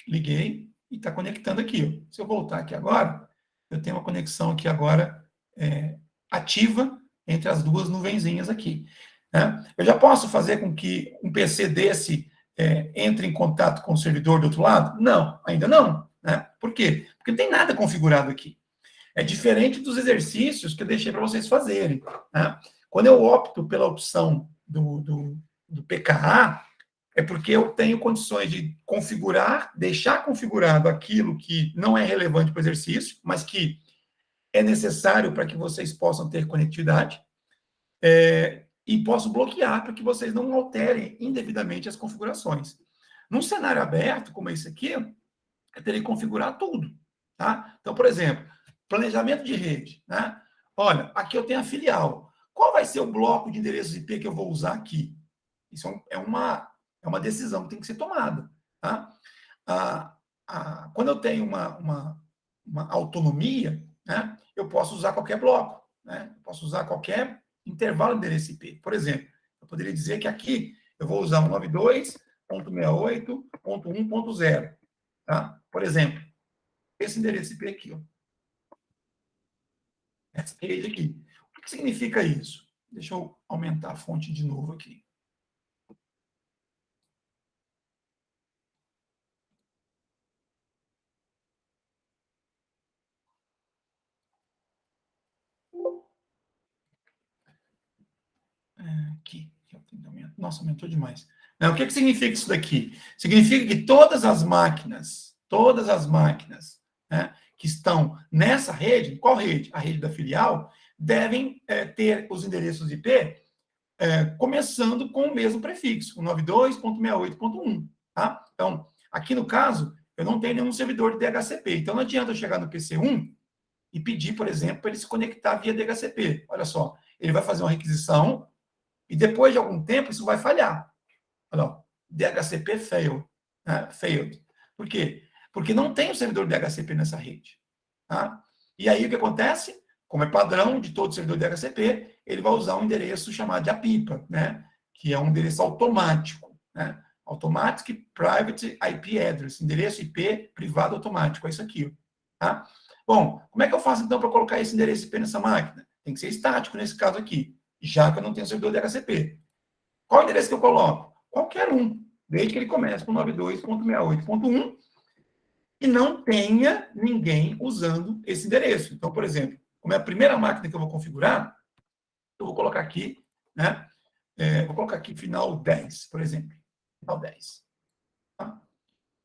liguei e está conectando aqui. Se eu voltar aqui agora, eu tenho uma conexão aqui agora ativa entre as duas nuvenzinhas aqui. Né? Eu já posso fazer com que um PC desse entre em contato com o servidor do outro lado? Não, ainda não. Né? Por quê? Porque não tem nada configurado aqui. É diferente dos exercícios que eu deixei para vocês fazerem. Né? Quando eu opto pela opção do PKA, é porque eu tenho condições de configurar, deixar configurado aquilo que não é relevante para o exercício, mas que é necessário para que vocês possam ter conectividade, e posso bloquear para que vocês não alterem indevidamente as configurações. Num cenário aberto, como esse aqui, eu teria que configurar tudo. Tá? Então, por exemplo, planejamento de rede. Né? Olha, aqui eu tenho a filial. Qual vai ser o bloco de endereços IP que eu vou usar aqui? Isso é uma decisão que tem que ser tomada. Tá? Quando eu tenho uma autonomia, né, eu posso usar qualquer bloco. Né? Eu posso usar qualquer intervalo de endereço IP. Por exemplo, eu poderia dizer que aqui eu vou usar 192.68.1.0. Tá? Por exemplo, esse endereço IP aqui. Ó. Essa rede aqui. O que significa isso? Deixa eu aumentar a fonte de novo aqui. Aqui. Nossa, aumentou demais. O que significa isso daqui? Significa que todas as máquinas, né, que estão nessa rede, qual rede? A rede da filial, devem ter os endereços IP começando com o mesmo prefixo, o 92.68.1. Tá? Então, aqui no caso, eu não tenho nenhum servidor de DHCP. Então, não adianta eu chegar no PC1 e pedir, por exemplo, para ele se conectar via DHCP. Olha só, ele vai fazer uma requisição e depois de algum tempo isso vai falhar. Olha lá, DHCP failed. Né? Failed. Por quê? Porque não tem o servidor DHCP nessa rede. Tá? E aí o que acontece? Como é padrão de todo servidor DHCP, ele vai usar um endereço chamado de APIPA, né? Que é um endereço automático. Né? Automatic Private IP Address, endereço IP privado automático, é isso aqui. Tá? Bom, como é que eu faço então para colocar esse endereço IP nessa máquina? Tem que ser estático nesse caso aqui, já que eu não tenho servidor DHCP. Qual endereço que eu coloco? Qualquer um, desde que ele comece com 92.68.1 e não tenha ninguém usando esse endereço. Então, por exemplo, como é a primeira máquina que eu vou configurar, eu vou colocar aqui, né? Vou colocar aqui final 10, por exemplo. Final 10. Tá?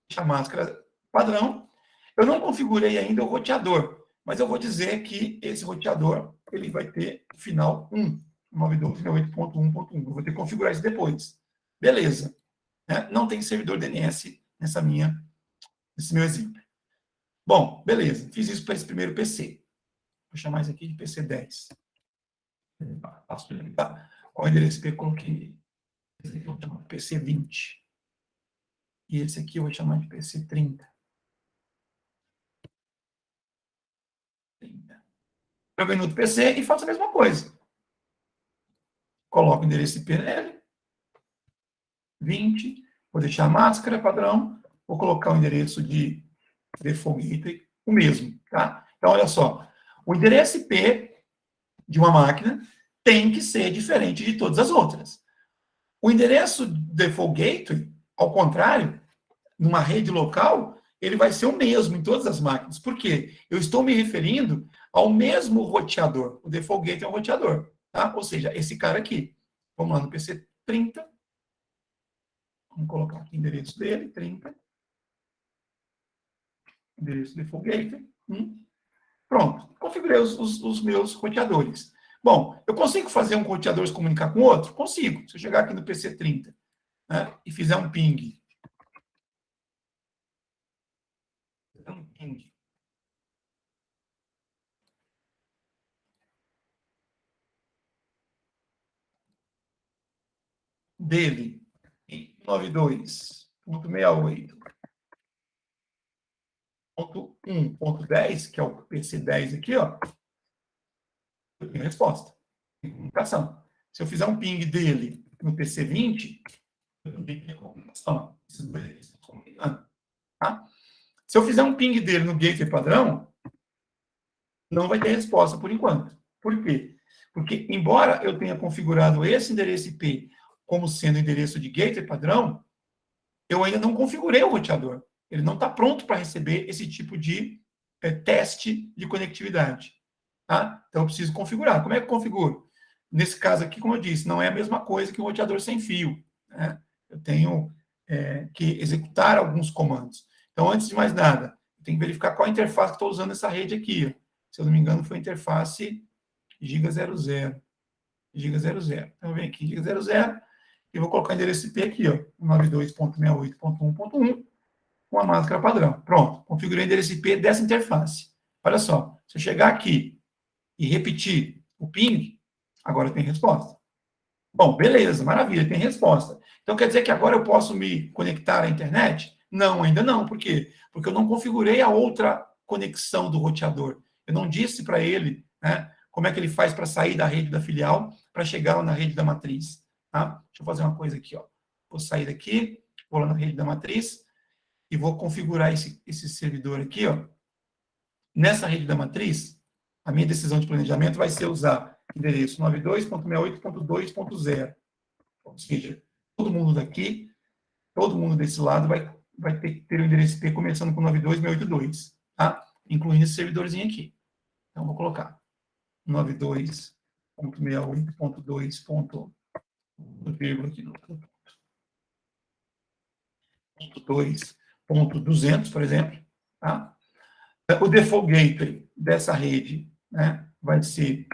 Deixa a máscara padrão. Eu não configurei ainda o roteador, mas eu vou dizer que esse roteador ele vai ter final 1, 92.68.1.1. Eu vou ter que configurar isso depois. Beleza. Né? Não tem servidor DNS nesse meu exemplo. Bom, beleza. Fiz isso para esse primeiro PC. Vou chamar isso aqui de PC 10. Qual o endereço que eu coloquei? Esse aqui eu vou chamar de PC 20. E esse aqui eu vou chamar de PC 30. Eu venho no outro PC e faço a mesma coisa. Coloco o endereço IP nele. 20. Vou deixar a máscara padrão. Vou colocar o endereço de default gateway, o mesmo. Tá? Então, olha só. O endereço IP de uma máquina tem que ser diferente de todas as outras. O endereço default gateway, ao contrário, numa rede local, ele vai ser o mesmo em todas as máquinas. Por quê? Eu estou me referindo ao mesmo roteador. O default gateway é um roteador. Tá? Ou seja, esse cara aqui. Vamos lá no PC 30. Vamos colocar aqui o endereço dele, 30. Endereço default gateway. Pronto. Configurei os meus roteadores. Bom, eu consigo fazer um roteador se comunicar com outro? Consigo. Se eu chegar aqui no PC 30, né, e fizer um ping. Dele em 92.68.1.10, que é o PC10 aqui, ó, eu tenho resposta. Tem comunicação. Se eu fizer um ping dele no PC20, eu também tenho comunicação. Tá? Se eu fizer um ping dele no gateway padrão, não vai ter resposta por enquanto. Por quê? Porque, embora eu tenha configurado esse endereço IP como sendo endereço de gateway padrão, eu ainda não configurei o roteador. Ele não está pronto para receber esse tipo de teste de conectividade. Tá? Então, eu preciso configurar. Como é que eu configuro? Nesse caso aqui, como eu disse, não é a mesma coisa que o roteador sem fio. Né? Eu tenho que executar alguns comandos. Então, antes de mais nada, eu tenho que verificar qual a interface que estou usando nessa rede aqui. Se eu não me engano, foi a interface giga 00. Giga 00. Então, eu venho aqui, giga 00, e vou colocar o endereço IP aqui, ó, 92.68.1.1, com a máscara padrão. Pronto, configurei o endereço IP dessa interface. Olha só, se eu chegar aqui e repetir o ping, agora tem resposta. Bom, beleza, maravilha, tem resposta. Então, quer dizer que agora eu posso me conectar à internet? Não, ainda não. Por quê? Porque eu não configurei a outra conexão do roteador. Eu não disse para ele, né, como é que ele faz para sair da rede da filial para chegar lá na rede da matriz. Tá? Deixa eu fazer uma coisa aqui. Ó. Vou sair daqui, vou lá na rede da matriz e vou configurar esse servidor aqui. Ó. Nessa rede da matriz, a minha decisão de planejamento vai ser usar endereço 92.68.2.0. Ou seja, todo mundo daqui, todo mundo desse lado vai ter que ter o endereço IP começando com 92.682, tá? Incluindo esse servidorzinho aqui. Então, vou colocar 92.68.2.200, por exemplo, tá? O default gateway dessa rede, né, vai ser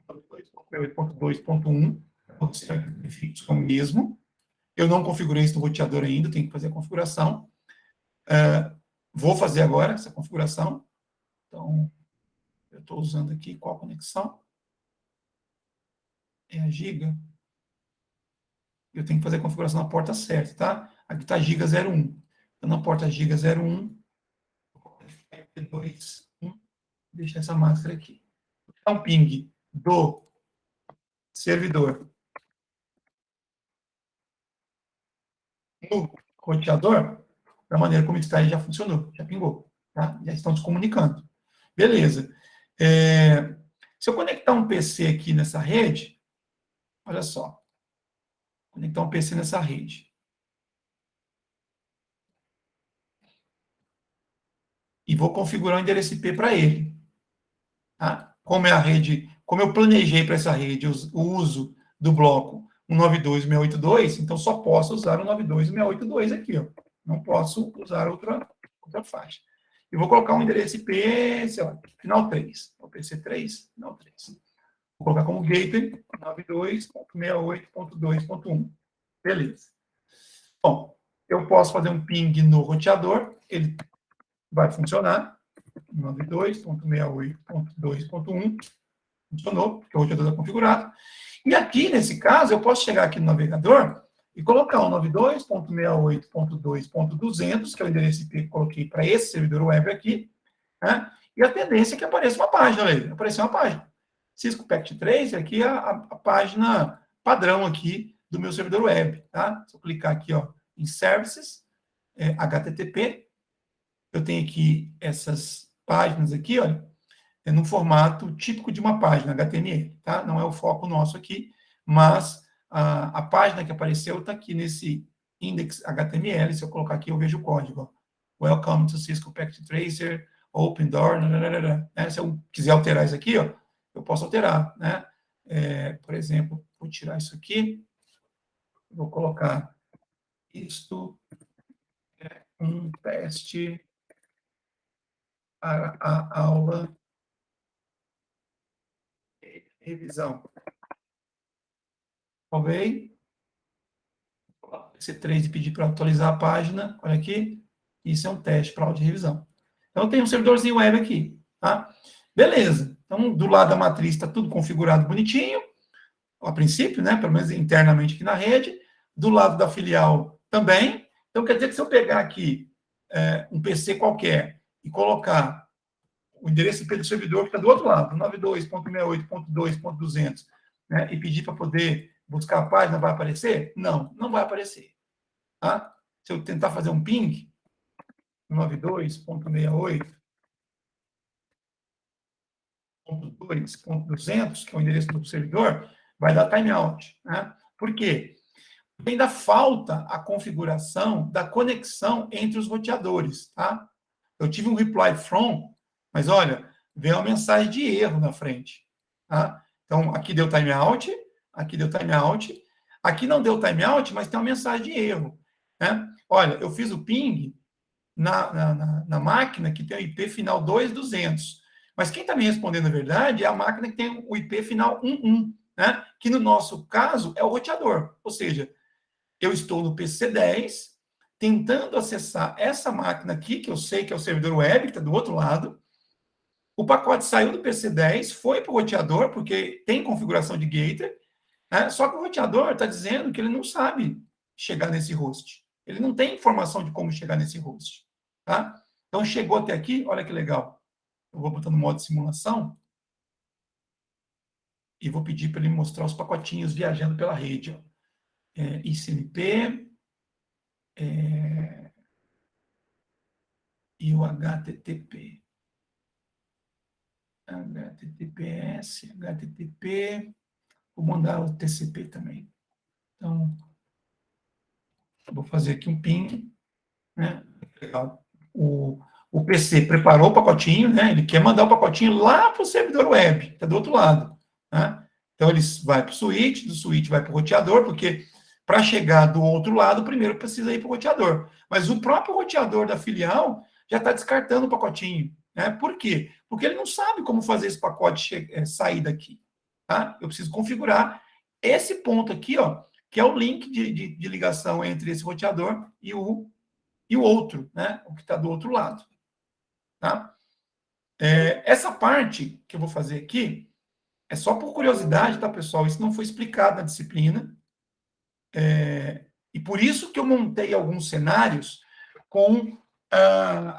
2.8.2.1, vou ser fixo mesmo. Eu não configurei isso no roteador ainda, tenho que fazer a configuração. Vou fazer agora essa configuração. Então, eu estou usando aqui qual conexão? É a giga. Eu tenho que fazer a configuração na porta certa, tá? Aqui está giga 01. Então, na porta giga 01, 2, 1, deixa essa máscara aqui. Dá um ping do servidor no roteador, da maneira como está, já funcionou, já pingou, tá? Já estão se comunicando. Beleza. Se eu conectar um PC aqui nessa rede, olha só, conectar um PC nessa rede. E vou configurar o endereço IP para ele. Tá? Como é a rede, como eu planejei para essa rede o uso do bloco 192.168.2, então só posso usar o 192.168.2 aqui, ó. Não posso usar outra faixa. E vou colocar um endereço IP, sei lá, final 3, o PC3, final 3. Vou colocar como gateway 92.68.2.1. Beleza. Bom, eu posso fazer um ping no roteador, ele vai funcionar. 92.68.2.1. Funcionou, porque o roteador está configurado. E aqui, nesse caso, eu posso chegar aqui no navegador e colocar o 92.68.2.200, que é o endereço IP que eu coloquei para esse servidor web aqui, né? E a tendência é que apareça uma página, olha aí, apareceu uma página. Cisco Packet Tracer, aqui é a página padrão aqui do meu servidor web, tá? Se eu clicar aqui, ó, em Services, HTTP, eu tenho aqui essas páginas aqui, olha, no formato típico de uma página HTML, tá? Não é o foco nosso aqui, mas a página que apareceu está aqui nesse index HTML. Se eu colocar aqui, eu vejo o código. Ó. Welcome to Cisco Packet Tracer, Open Door, né? Se eu quiser alterar isso aqui, ó, eu posso alterar, né? Por exemplo, vou tirar isso aqui, vou colocar isto um teste para a aula de revisão. Salvei. C3 e pedir para atualizar a página. Olha aqui. Isso é um teste para aula de revisão. Então, tem um servidorzinho web aqui. Tá? Beleza. Então, do lado da matriz está tudo configurado bonitinho. A princípio, né? Pelo menos internamente aqui na rede. Do lado da filial também. Então, quer dizer que se eu pegar aqui um PC qualquer e colocar o endereço IP do servidor que está do outro lado, 92.68.2.200, né, e pedir para poder buscar a página, vai aparecer? Não, não vai aparecer. Tá? Se eu tentar fazer um ping, 92.68.2.200, que é o endereço do servidor, vai dar timeout. Né? Por quê? Porque ainda falta a configuração da conexão entre os roteadores. Tá? Eu tive um reply from, mas olha, veio uma mensagem de erro na frente. Tá? Então, aqui deu timeout, aqui deu timeout, aqui não deu timeout, mas tem uma mensagem de erro. Né? Olha, eu fiz o ping na máquina que tem o IP final 2200. Mas quem está me respondendo a verdade é a máquina que tem o IP final 11, né? Que no nosso caso é o roteador. Ou seja, eu estou no PC10 tentando acessar essa máquina aqui, que eu sei que é o servidor web, que está do outro lado. O pacote saiu do PC10, foi para o roteador, porque tem configuração de gateway, né? Só que o roteador está dizendo que ele não sabe chegar nesse host. Ele não tem informação de como chegar nesse host. Tá? Então, chegou até aqui, olha que legal. Eu vou botar no modo simulação e vou pedir para ele mostrar os pacotinhos viajando pela rede. Ó. ICMP e o HTTP. HTTPS, HTTP. Vou mandar o TCP também. Então, vou fazer aqui um ping. Né? Legal. O PC preparou o pacotinho, né? Ele quer mandar o pacotinho lá para o servidor web, que está do outro lado. Né? Então, ele vai para o switch, do switch vai para o roteador, porque para chegar do outro lado, primeiro precisa ir para o roteador. Mas o próprio roteador da filial já está descartando o pacotinho. Né? Por quê? Porque ele não sabe como fazer esse pacote sair daqui. Tá? Eu preciso configurar esse ponto aqui, ó, que é o link de ligação entre esse roteador e o outro, né? O que está do outro lado. Tá? Essa parte que eu vou fazer aqui é só por curiosidade, tá, pessoal? Isso não foi explicado na disciplina. E por isso que eu montei alguns cenários com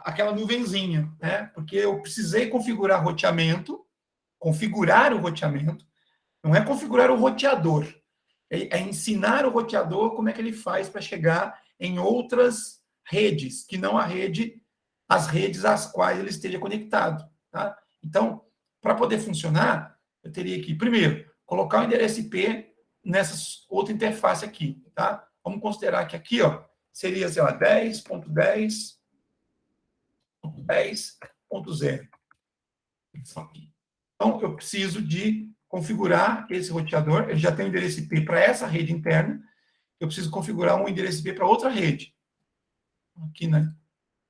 aquela nuvenzinha, né? Porque eu precisei configurar o roteamento, não é configurar o roteador, é ensinar o roteador como é que ele faz para chegar em outras redes, que não as redes às quais ele esteja conectado. Tá? Então, para poder funcionar, eu teria que, primeiro, colocar o endereço IP nessa outra interface aqui. Tá? Vamos considerar que aqui seria, sei lá, 10.10.10.0. Então, eu preciso de configurar esse roteador. Ele já tem o endereço IP para essa rede interna. Eu preciso configurar um endereço IP para outra rede. Aqui, né?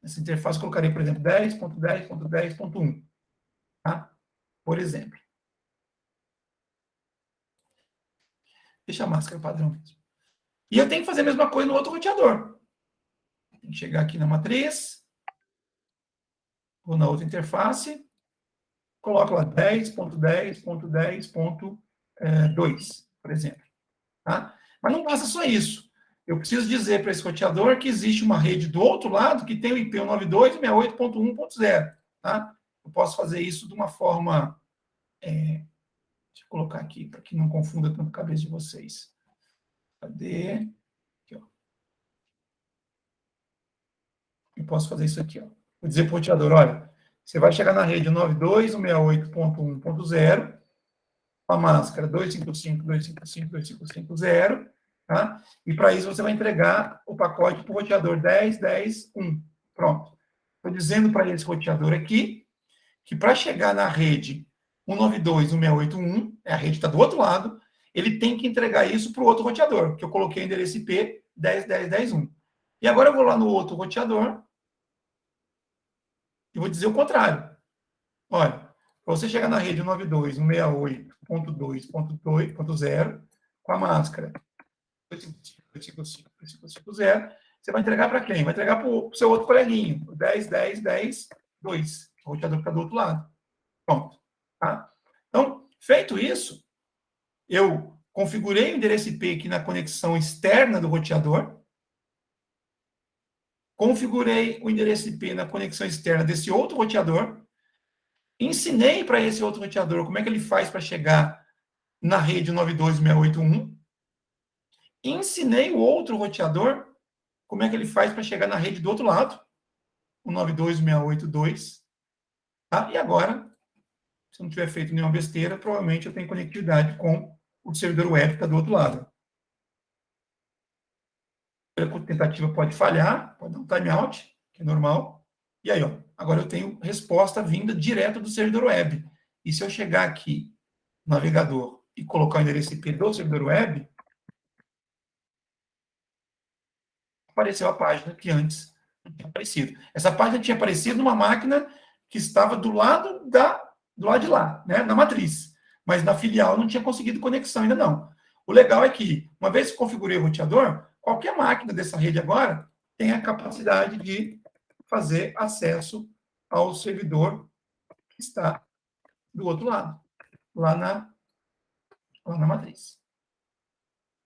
Nessa interface, eu colocarei, por exemplo, 10.10.10.1. Tá? Por exemplo. Deixa a máscara padrão mesmo. E eu tenho que fazer a mesma coisa no outro roteador. Tem que chegar aqui na matriz, ou na outra interface, coloco lá 10.10.10.2, por exemplo. Tá? Mas não basta só isso. Eu preciso dizer para esse roteador que existe uma rede do outro lado que tem o IP 192.168.1.0. Tá? Eu posso fazer isso de uma forma... deixa eu colocar aqui, para que não confunda tanto a cabeça de vocês. Cadê? Aqui, ó. Eu posso fazer isso aqui. Ó. Vou dizer para o roteador, olha, você vai chegar na rede 92.168.1.1.0, com a máscara 255.255.255.0, tá? E para isso você vai entregar o pacote para o roteador 10.10.1. Pronto. Estou dizendo para esse roteador aqui que para chegar na rede 192.168.1, a rede está do outro lado, ele tem que entregar isso para o outro roteador, que eu coloquei o endereço IP 10.10.10.1. E agora eu vou lá no outro roteador e vou dizer o contrário. Olha, para você chegar na rede 92.168.2.2.0 com a máscara 255.255.250, você vai entregar para quem? Vai entregar para o seu outro coleguinho, 10.10.10.2, o roteador que está do outro lado. Pronto. Tá? Então, feito isso, eu configurei o endereço IP aqui na conexão externa do roteador, configurei o endereço IP na conexão externa desse outro roteador, ensinei para esse outro roteador como é que ele faz para chegar na rede 92.168.1, ensinei o outro roteador como é que ele faz para chegar na rede do outro lado, o 92.168.2, tá? E agora, se eu não tiver feito nenhuma besteira, provavelmente eu tenho conectividade com o servidor web que está do outro lado. A tentativa pode falhar, pode dar um timeout, que é normal. E aí, ó, agora eu tenho resposta vinda direto do servidor web. E se eu chegar aqui no navegador e colocar o endereço IP do servidor web, apareceu a página que antes não tinha aparecido. Essa página tinha aparecido numa máquina que estava do lado de lá, né, na matriz. Mas na filial não tinha conseguido conexão ainda não. O legal é que, uma vez que configurei o roteador, qualquer máquina dessa rede agora tem a capacidade de fazer acesso ao servidor que está do outro lado, lá na matriz.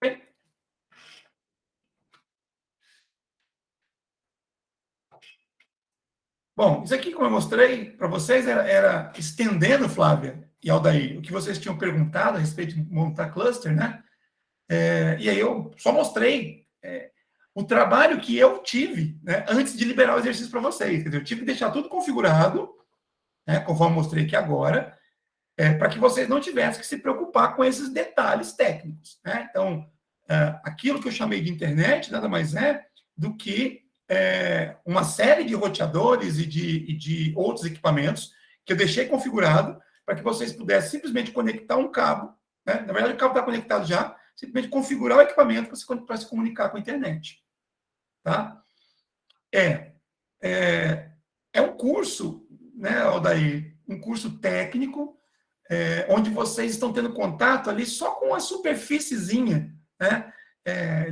Bem, bom, isso aqui, como eu mostrei para vocês, era estendendo, Flávia e Aldair, o que vocês tinham perguntado a respeito de montar cluster, né? E aí eu só mostrei o trabalho que eu tive, né, antes de liberar o exercício para vocês. Quer dizer, eu tive que deixar tudo configurado, né, conforme eu mostrei aqui agora, para que vocês não tivessem que se preocupar com esses detalhes técnicos. Né? Então, aquilo que eu chamei de internet nada mais é do que uma série de roteadores e de outros equipamentos que eu deixei configurado para que vocês pudessem simplesmente conectar um cabo. Né? Na verdade, o cabo está conectado já, simplesmente configurar o equipamento para se comunicar com a internet. Tá? É um curso, né, Aldair, um curso técnico, onde vocês estão tendo contato ali só com uma superfíciezinha, né,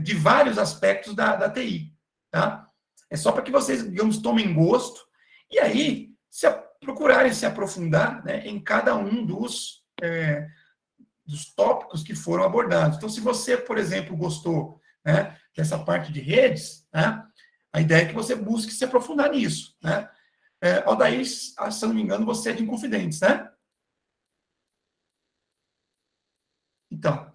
de vários aspectos da TI. Tá? É só para que vocês, digamos, tomem gosto e aí procurarem se aprofundar, né, em cada um dos tópicos que foram abordados. Então, se você, por exemplo, gostou, né, dessa parte de redes, né, a ideia é que você busque se aprofundar nisso. Né? Aldair, se eu não me engano, você é de Inconfidentes, né? Então,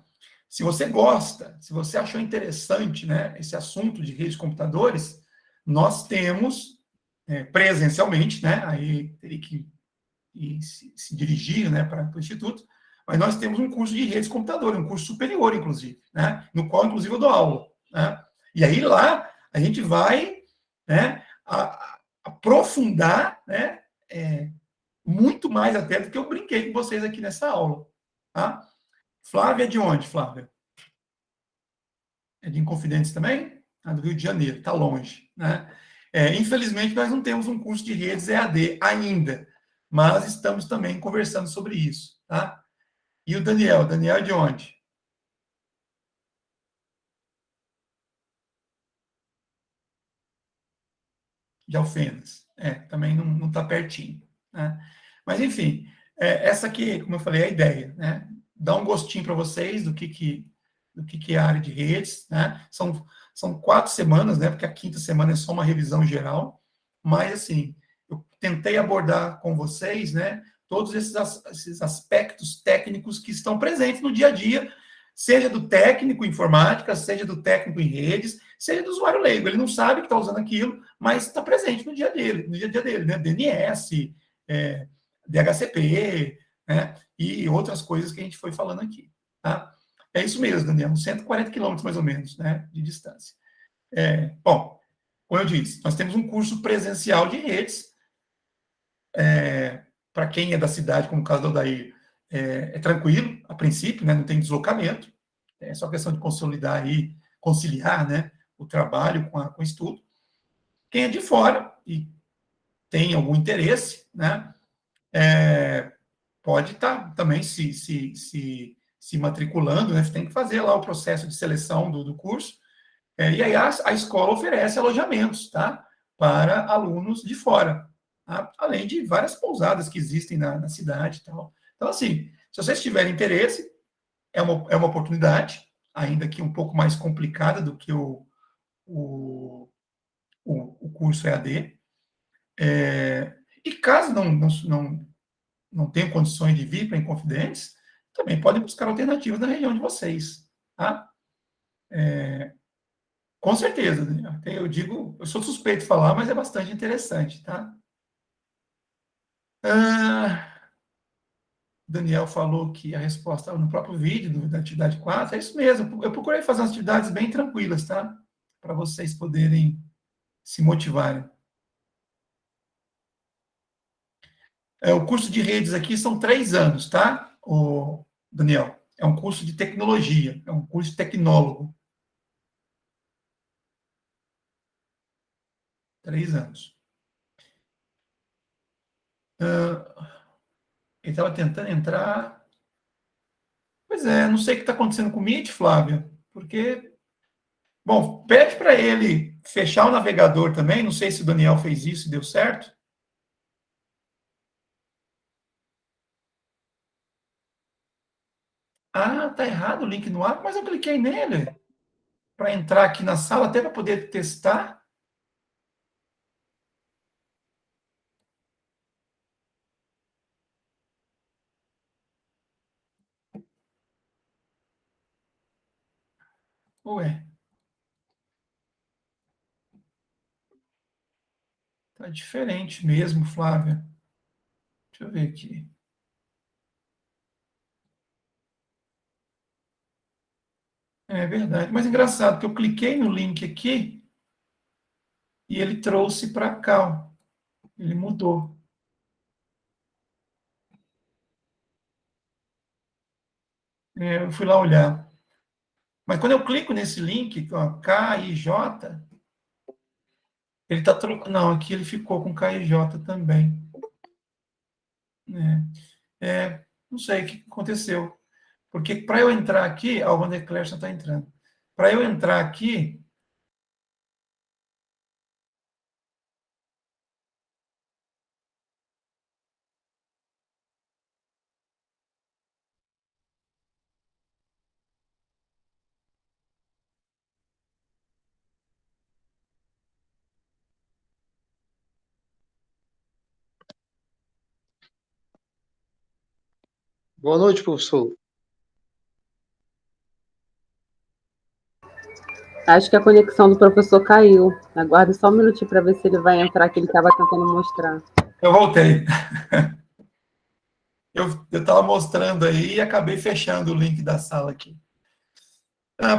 se você gosta, se você achou interessante, né, esse assunto de redes de computadores, nós temos presencialmente, né, aí teria que se dirigir, né, para o Instituto, mas nós temos um curso de redes de computadores, um curso superior, inclusive, né, no qual, inclusive, eu dou aula. Né? E aí lá a gente vai, né, aprofundar, né, muito mais até do que eu brinquei com vocês aqui nessa aula. Tá? Flávia, de onde, Flávia? É de Inconfidentes também? Ah, do Rio de Janeiro, está longe. Né? Infelizmente, nós não temos um curso de redes EAD ainda, mas estamos também conversando sobre isso. Tá? E o Daniel? Daniel é de onde? De Alfenas. Também não está pertinho. Né? Mas, enfim, essa aqui, como eu falei, é a ideia. Né? Dá um gostinho para vocês do que é a área de redes. Né? São 4 semanas, né? Porque a 5ª semana é só uma revisão geral. Mas, assim, eu tentei abordar com vocês, né, todos esses aspectos técnicos que estão presentes no dia a dia, seja do técnico em informática, seja do técnico em redes, seja do usuário leigo. Ele não sabe que está usando aquilo, mas está presente no dia a dia dele, né? DNS, DHCP, né? E outras coisas que a gente foi falando aqui. Tá? É isso mesmo, Daniel, uns 140 quilômetros mais ou menos, né, de distância. Bom, como eu disse, nós temos um curso presencial de redes. Para quem é da cidade, como o caso do Aldair, é tranquilo, a princípio, né, não tem deslocamento. É só questão de consolidar aí, conciliar, né, o trabalho com o estudo. Quem é de fora e tem algum interesse, né, pode estar também se matriculando, né, tem que fazer lá o processo de seleção do curso. E aí a escola oferece alojamentos, tá, para alunos de fora, tá? Além de várias pousadas que existem na cidade e tal. Então, assim, se vocês tiverem interesse, é uma oportunidade, ainda que um pouco mais complicada do que o curso EAD. E caso não tenham condições de vir para Inconfidentes, também podem buscar alternativas na região de vocês. Tá? Com certeza. Eu digo, eu sou suspeito de falar, mas é bastante interessante. Tá? Daniel falou que a resposta estava no próprio vídeo da atividade 4. É isso mesmo. Eu procurei fazer umas atividades bem tranquilas, tá? Para vocês poderem se motivarem. O curso de redes aqui são 3 anos, tá, Daniel? É um curso de tecnologia, é um curso de tecnólogo. 3 anos. Ele estava tentando entrar. Pois é, não sei o que está acontecendo com o Meet, Flávia, porque. Bom, pede para ele fechar o navegador também. Não sei se o Daniel fez isso e deu certo. Ah, tá errado o link no ar, mas eu cliquei nele para entrar aqui na sala, até para poder testar. Ué. Tá diferente mesmo, Flávia. Deixa eu ver aqui. É verdade. Mas engraçado que eu cliquei no link aqui e ele trouxe para cá. Ó. Ele mudou. Eu fui lá olhar. Mas quando eu clico nesse link, ó, KIJ, ele está trocando. Não, aqui ele ficou com KIJ também. É. Não sei o que aconteceu. Porque para eu entrar aqui, o Vander Clerson está entrando. Para eu entrar aqui, Boa noite, professor. Acho que a conexão do professor caiu. Aguarde só um minutinho para ver se ele vai entrar, que ele estava tentando mostrar. eu voltei. Eu estava mostrando aí e acabei fechando o link da sala aqui.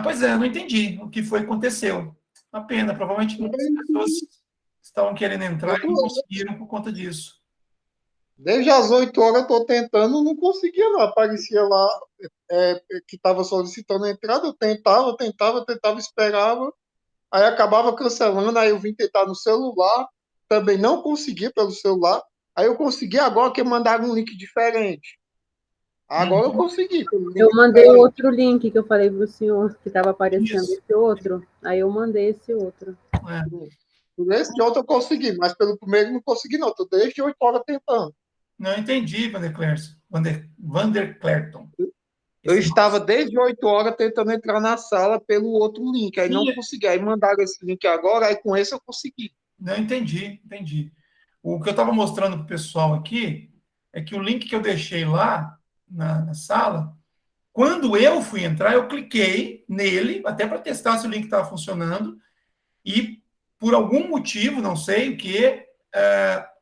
Pois é, não entendi o que foi que aconteceu. Uma pena, provavelmente muitas pessoas estavam querendo entrar e não conseguiram por conta disso. Desde as 8 horas eu estou tentando, não conseguia não. Aparecia lá que estava solicitando a entrada, eu tentava, esperava, aí acabava cancelando, aí eu vim tentar no celular, também não conseguia pelo celular, aí eu consegui agora que mandaram um link diferente. Agora eu consegui. Eu mandei outro link que eu falei para o senhor, que estava aparecendo Isso. esse outro. Aí eu mandei esse outro. Por esse outro eu consegui, mas pelo primeiro não consegui não. Estou desde 8 horas tentando. Não entendi, Vander Clerton. Eu estava desde 8 horas tentando entrar na sala pelo outro link, aí não consegui. Aí mandaram esse link agora, aí com esse eu consegui. Não entendi. O que eu estava mostrando para o pessoal aqui é que o link que eu deixei lá na sala, quando eu fui entrar, eu cliquei nele, até para testar se o link estava funcionando, e por algum motivo, não sei o que,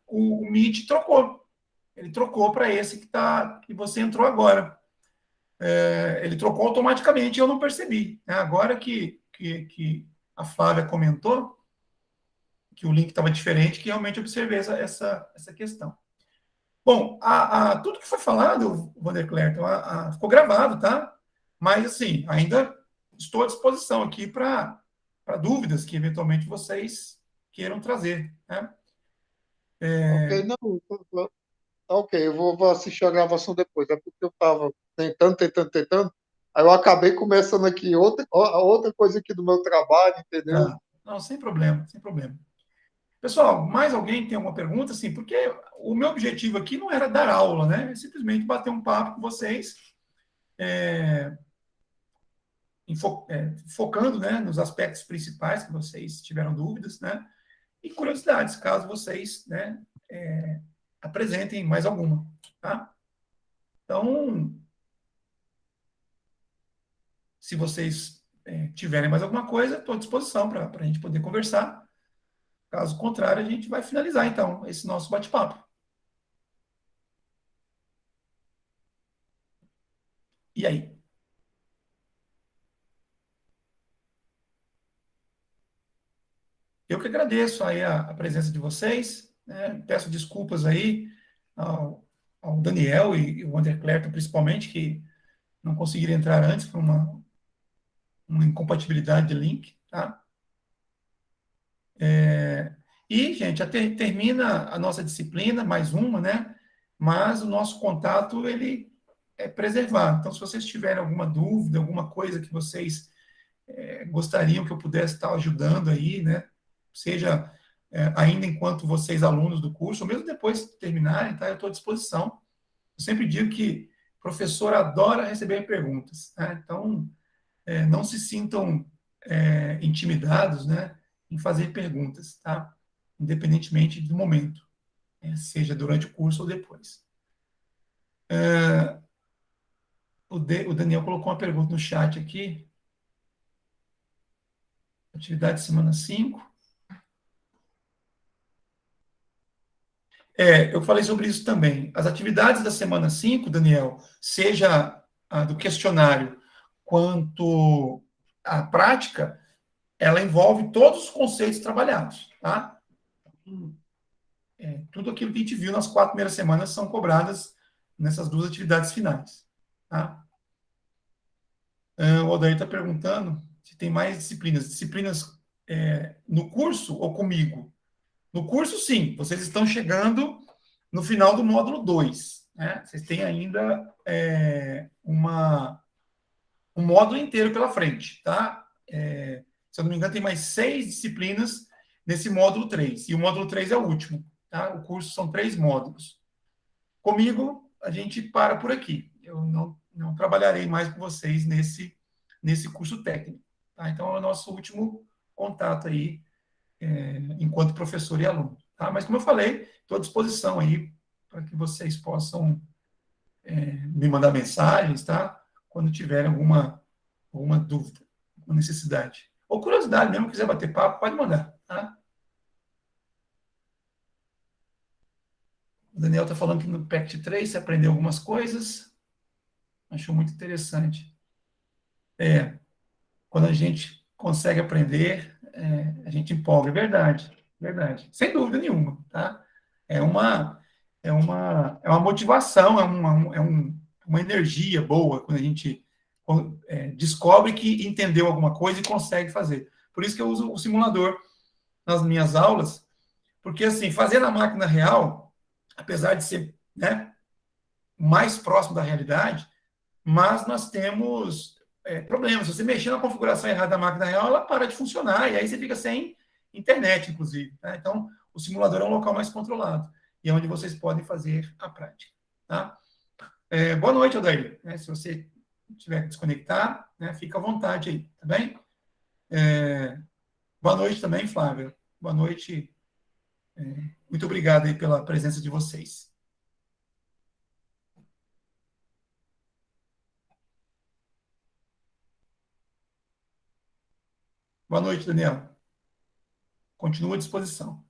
o Meet trocou. Ele trocou para esse que você entrou agora. Ele trocou automaticamente e eu não percebi. Agora que a Flávia comentou que o link estava diferente, que realmente observei essa questão. Bom, tudo que foi falado, Vander Clerton, ficou gravado, tá? Mas, assim, ainda estou à disposição aqui para dúvidas que, eventualmente, vocês queiram trazer, né? Ok, não. Ok, eu vou assistir a gravação depois. É porque eu estava tentando. Aí eu acabei começando aqui outra coisa aqui do meu trabalho, entendeu? Não, sem problema, sem problema. Pessoal, mais alguém tem alguma pergunta? Sim, porque o meu objetivo aqui não era dar aula, né? É simplesmente bater um papo com vocês, focando, né, nos aspectos principais que vocês tiveram dúvidas, né? E curiosidades, caso vocês, né, apresentem mais alguma, tá? Então, se vocês tiverem mais alguma coisa, estou à disposição para a gente poder conversar. Caso contrário, a gente vai finalizar, então, esse nosso bate-papo. E aí? Eu que agradeço aí a presença de vocês, né? Peço desculpas aí ao Daniel e o Wander Clerton, principalmente, que não conseguiram entrar antes por uma incompatibilidade de link, tá? E, gente, até termina a nossa disciplina, mais uma, né? Mas o nosso contato, ele é preservado. Então, se vocês tiverem alguma dúvida, alguma coisa que vocês gostariam que eu pudesse estar ajudando aí, né? Seja ainda enquanto vocês, alunos do curso, ou mesmo depois que terminarem, tá? Eu estou à disposição. Eu sempre digo que o professor adora receber perguntas, né? Então, não se sintam intimidados, né, em fazer perguntas, tá? Independentemente do momento, seja durante o curso ou depois. O Daniel colocou uma pergunta no chat aqui. Atividade semana 5. Eu falei sobre isso também. As atividades da semana 5, Daniel, seja a do questionário quanto a prática, ela envolve todos os conceitos trabalhados, tá? Tudo aquilo que a gente viu nas 4 primeiras semanas são cobradas nessas 2 atividades finais, tá? O Odair está perguntando se tem mais disciplinas. Disciplinas no curso ou comigo? No curso, sim. Vocês estão chegando no final do módulo 2. né? Vocês têm ainda um módulo inteiro pela frente, tá? Se eu não me engano, tem mais 6 disciplinas nesse módulo 3. E o módulo 3 é o último, tá? O curso são 3 módulos. Comigo, a gente para por aqui. Eu não trabalharei mais com vocês nesse curso técnico. Tá? Então, é o nosso último contato aí, enquanto professor e aluno. Tá? Mas, como eu falei, estou à disposição aí para que vocês possam me mandar mensagens, tá? Quando tiverem alguma dúvida, alguma necessidade. Ou curiosidade mesmo, quiser bater papo, pode mandar, tá? O Daniel está falando que no PECT 3 você aprendeu algumas coisas, achou muito interessante. Quando a gente consegue aprender, a gente empolga, é verdade, verdade, sem dúvida nenhuma, tá? É uma, é uma motivação, uma energia boa quando a gente descobre que entendeu alguma coisa e consegue fazer. Por isso que eu uso o simulador nas minhas aulas, porque assim, fazer na máquina real, apesar de ser, né, mais próximo da realidade, mas nós temos problemas. Se você mexer na configuração errada da máquina real, ela para de funcionar, e aí você fica sem internet, inclusive. Tá? Então, o simulador é um local mais controlado, e é onde vocês podem fazer a prática. Tá? Boa noite, Odair. Se você tiver que desconectar, né, fica à vontade aí, tá bem? Boa noite também, Flávia. Boa noite. Muito obrigado aí pela presença de vocês. Boa noite, Daniel. Continua à disposição.